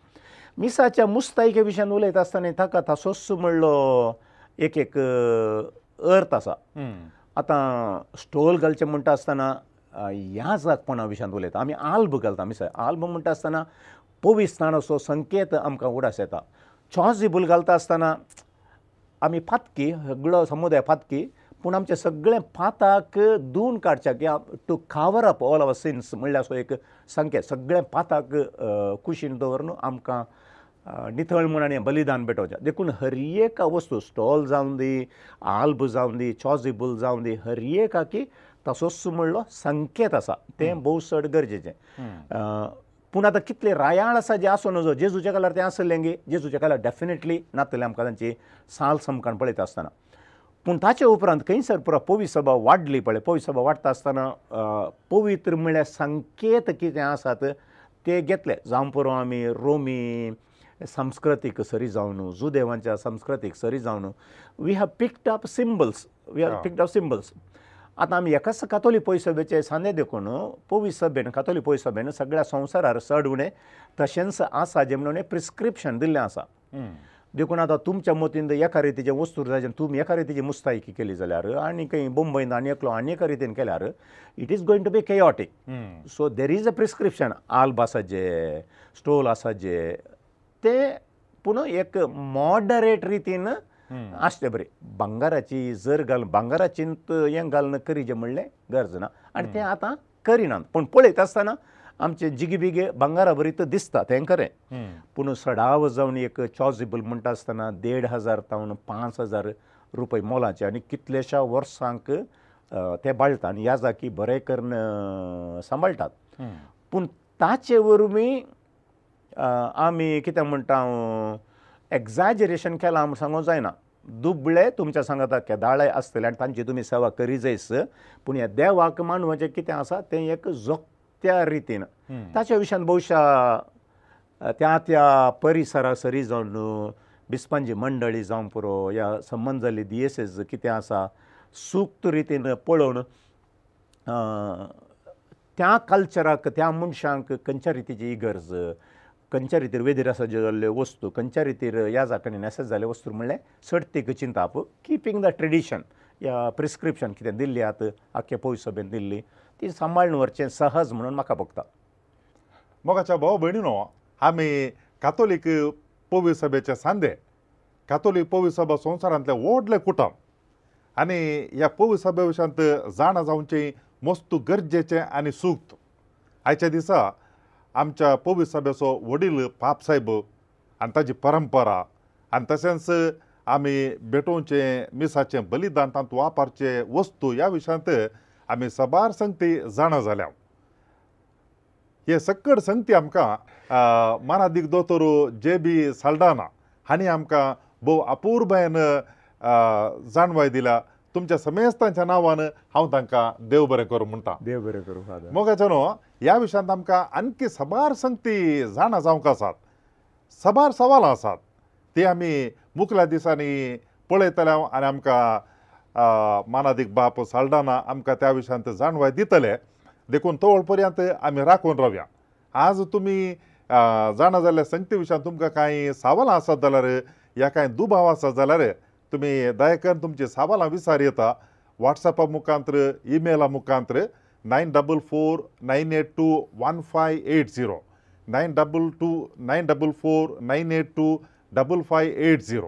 मिसाच्या मुस्तायके विशयान उलयता आसतना ताका तासोच म्हणलो एक अर्थ आसा आतां स्टोल घालचें म्हणटा आसतना ह्या जागपणा विशयान उलयता आमी आल्ब घालता मिसाय आल्ब म्हणटा आसतना पवित्राणाचो संकेत आमकां उडास येता चॉजिबूल घालता आसतना आमी फातकी सगळो समुदाय फातकी पूण आमचे सगळे पाताक धुवन काडचे की to cover up all our sins म्हणल्यार असो एक संकेत सगळे पाताक कुशीन दवरून आमकां नितळ म्हूण आनी बलिदान भेटोवचें देखून हर एक वस्तू स्टॉल जावन दी आल्ब जावन दी चॉजिबूल जावन दी हर एकाकी तसोच म्हणलो संकेत आसा तें भोव चड गरजेचें पूण आतां कितले रायाळ आसा जे आसूं नजो जेजूच्या काळार तें आसलें गे जेजूच्या काळार डेफिनेटली नातलें आमकां तांची साल समकाण पळयता आसतना पूण ताचे उपरांत खंयसर पुरो पवित्र सभा वाडली पळय पवित्र सभा वाडटा आसतना पवित्र म्हळ्यार संकेत कितें आसात ते घेतले जावं पुरो आमी रोमी सांस्कृतिक सरी जावन जुदेवांच्या सांस्कृतिक सरी जावन we have picked up symbols आतां आमी एकाच कातोलीक पयसभेचे सांदे देखून पोवीस सभेन कातोलीक पय सभेन सगळ्या संवसारार चड उणें तशेंच आसा जें म्हणून प्रिस्क्रिप्शन दिल्लें आसा देखून आतां तुमच्या मतीन एका रितीचे वस्तूर जाय तुमी एका रितीची मुस्तायकी केली जाल्यार आनी खंय मुंबयन आनी एकलो आनी एका रितीन केल्यार it is going to be chaotic so there is a prescription alb आसा जे स्टोल आसा जे ते पूण एक मॉडरेट रितीन आसचें बरें भांगाराची जर भांगाराचींत हें घालून करी जें म्हणलें गरज ना आनी तें आतां करिनात पूण पळयत आसतना आमचे जिगेबिगे भांगारा बरीत दिसता तें खरें पूण सडाव जावन एक चॉजिबल म्हणटा आसतना 1,500 तावन 5,000 रुपये मोलाचे आनी कितलेशा वर्सांक ते बाळटा आनी ह्या जाकी बरें करून सांबाळटात पूण ताचे वरवीं आमी कितें म्हणटा एक्झॅजरेशन केलां म्हूण सांगूंक जायना दुबळे तुमच्या सांगाता केदाळे आसतले आनी तांची तुमी सेवा करी जायस पूण ह्या देवाक मानवाचें कितें आसा तें एक त्या रितीन ताच्या विशयान भोवशा त्या परिसरा सरी जावन बिस्पांची मंडळी जावं पुरो ह्या संबंद जाल्ली DSS कितें आसा सूक्त रितीन पळोवन त्या कल्चराक त्या मनशांक खंयच्या रितीची गरज खंयच्या रितीर वेदीर आसा ज्यो जाल्ल्यो वस्तू खंयच्या रितीर ह्या जाकांनी नॅसेस जाल्ले वस्तू म्हणल्यार सर्तीक चिंताप किपींग द ट्रेडिशन या प्रिस्क्रिप्शन कितें दिल्ली आत आख्या पय सभेन दिल्ली ती सांबाळून व्हरचें सहज म्हणून म्हाका भोगता मोगाच्या भाव भयणीनो आमी कातोलीक पवी सभेचे सांदे कातोलीक पवी सभा संवसारांतले व्हडले कुटुंब आनी ह्या पवी सभे विशयांत जाणा जावचें मस्त गरजेचें आनी सूक्त आयच्या दिसा आमच्या पवी सभेचो वडील पापसाहेब आनी ताची परंपरा आनी तशेंच आमी भेटोवचें मिसाचें बलिदान तांत वापरचे वस्तू ह्या विशयांत आमी सबार संगती जाणा जाल्या हे सकड संगती आमकां मानादीक दोतोर JB साल्डाना हांणी आमकां भोव अपूर्वयेन जाणवाय दिल्या तुमच्या समेस्तांच्या नांवान हांव तांकां देव बरें करूं म्हणटा देव बरें करूं फादर मोगाच्यानो ह्या विशयांत आमकां आणखी सबार संगती जाणा जावंक आसात सबार सवालां आसात ती आमी मुखल्या दिसांनी पळयतले आनी आमकां मानादीक बाप साल्डाना आमकां त्या विशयांत जाणवाय दितले देखून तोळ पर्यंत आमी राखून रावया आज तुमी जाणा जाल्ल्या संगती विशयांत तुमकां कांय सवालां आसात जाल्यार ह्या कांय दुबाव आसात जाल्यार तुमी दया करून तुमची सवालां विचार येता वॉट्सॅपा मुखांतर ईमेला मुखांतर 9449821580 944984982580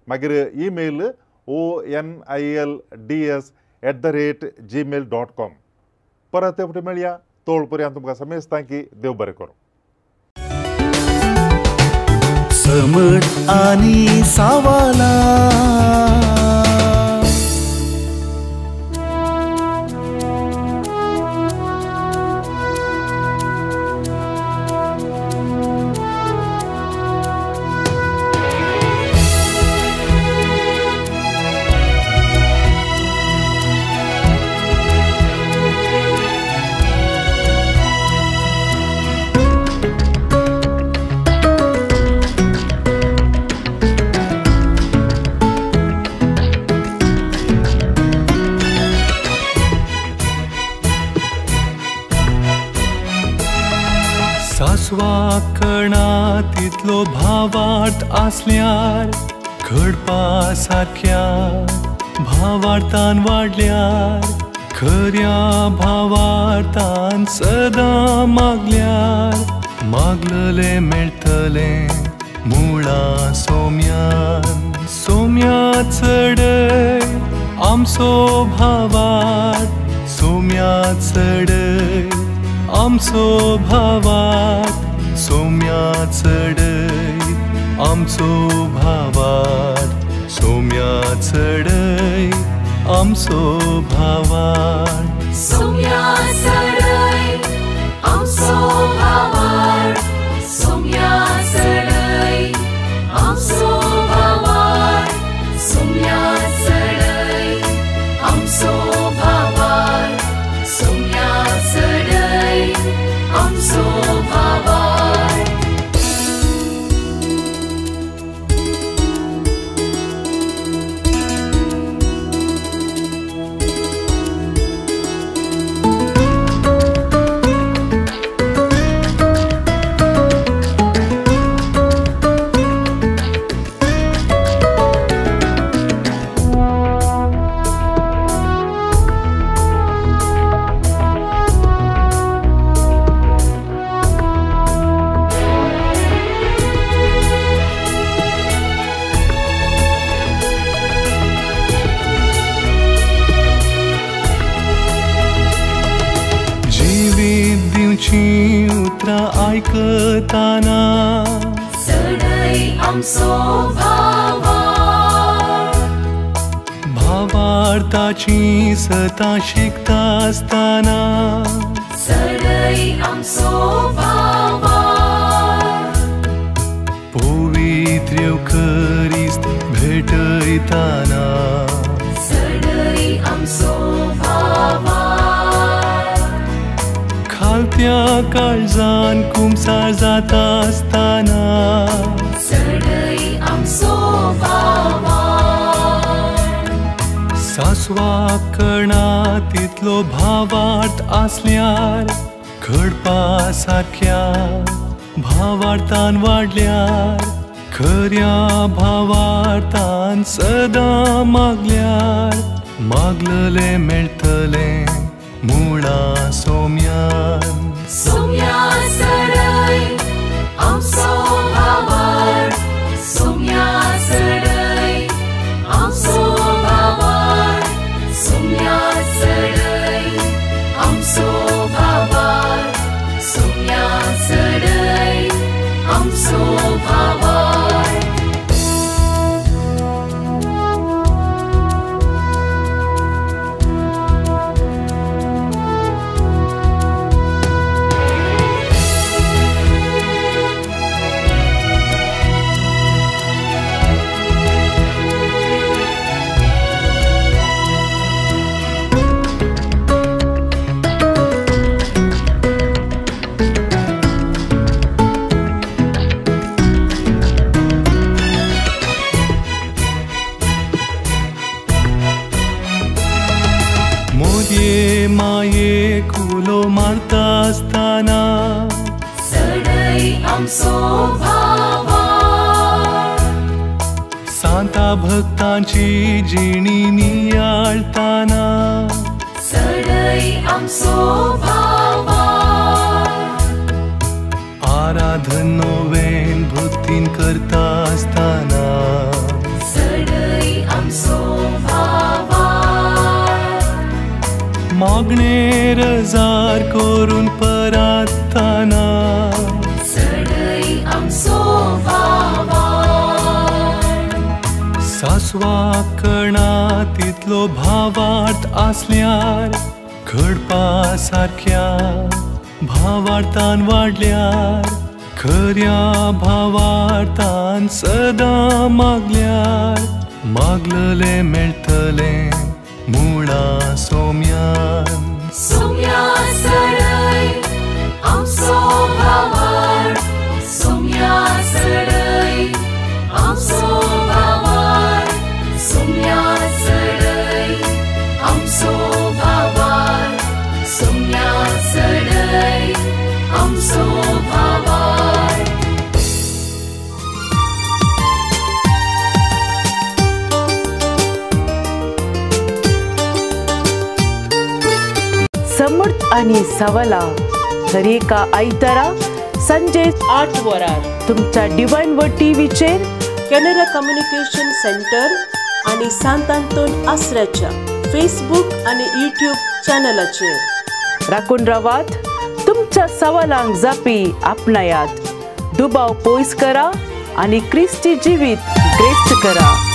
मागीर ईमेल onilds@gmail.com परत एवटे मेळया तोळ पर्यंत तुमकां समेस्तांकी देव बरें करूं समट आनी सावाला कणांतलो भावार्थ आसल्यार घडपा सारक्या भावार्थान वाडल्यार खऱ्या भावार्थान सदां मागल्यार मागलले मेळटले मुळां सोम्या चडय आमचो भावार्थ सोम्या चडय आमचो भावार्थ सोम्या चडय आमचो भावार्थ सोम्या चडय आमचो भावार्थ सोम्या चडय आमचो भावार्थ सोम्या चडय आमचो भावार्थ सोम्या चडय आमचो भावार्थ सोम्या चडय आमचो भावार्थ आमचो भावार्थ भावार्थाची सता शिकता असताना चढय आमचो भावार्थ पवित्र युखरिस्त भेटयताना चढय आमचो भावार्थ खालत्या काळजान कुमसार जाता असताना चढय आमचो भावार्थ सासवा कणा तितलो भावार्थ असल्यार घडपा सारख्या भावार्थान वाडल्यार खऱ्या भावार्थान सदां मागल्यार मागलले मेळटले मुळा सोम्यान सोम्या चढय आमचो भावार्थ सोम्या चढय आमचो भावार्थ सोम्या चढय आमचो भावार्थ सोम्या चढय आमचो भावार्थ मोदये माये कुलो मारता असताना चढय आमचो भावार्थ सांता भक्तांची जिणी नियाळताना चढय आमचो भावार्थ आराधन नोवेन भक्तीन करता असताना चढय आमचो भावार्थ मागणे रजार करून परातना चढय आमचो भावार्थ सासवा कणा तितलो भावार्थ असल्यार घडपा सारख्या भावार्थान वाडल्यार खऱ्या भावार्थान सदां मागल्यार मागलले मेळटले मुळा सोम्यान सोम्या चढय आमचो भावार्थ सोम्या चढय आमचो भावार्थ सोम्या चढय आमचो भावार्थ सोम्या चढय आमचो भावार्थ समर्थ आणि सवाला हर एका आयतारा संजे 8 वरार तुमच्या डिवाइन वर्ड टीव्हीचेर कॅनरा कम्युनिकेशन सेंटर आणि सांत आंतोन आसऱ्याच्या फेसबुक आणि यूट्यूब चॅनलाचेर राखून रावात तुमच्या सवालांक जापी आपणायात दुबाव पयस करा आणि ख्रिस्ती जिवीत ग्रेस्त करा.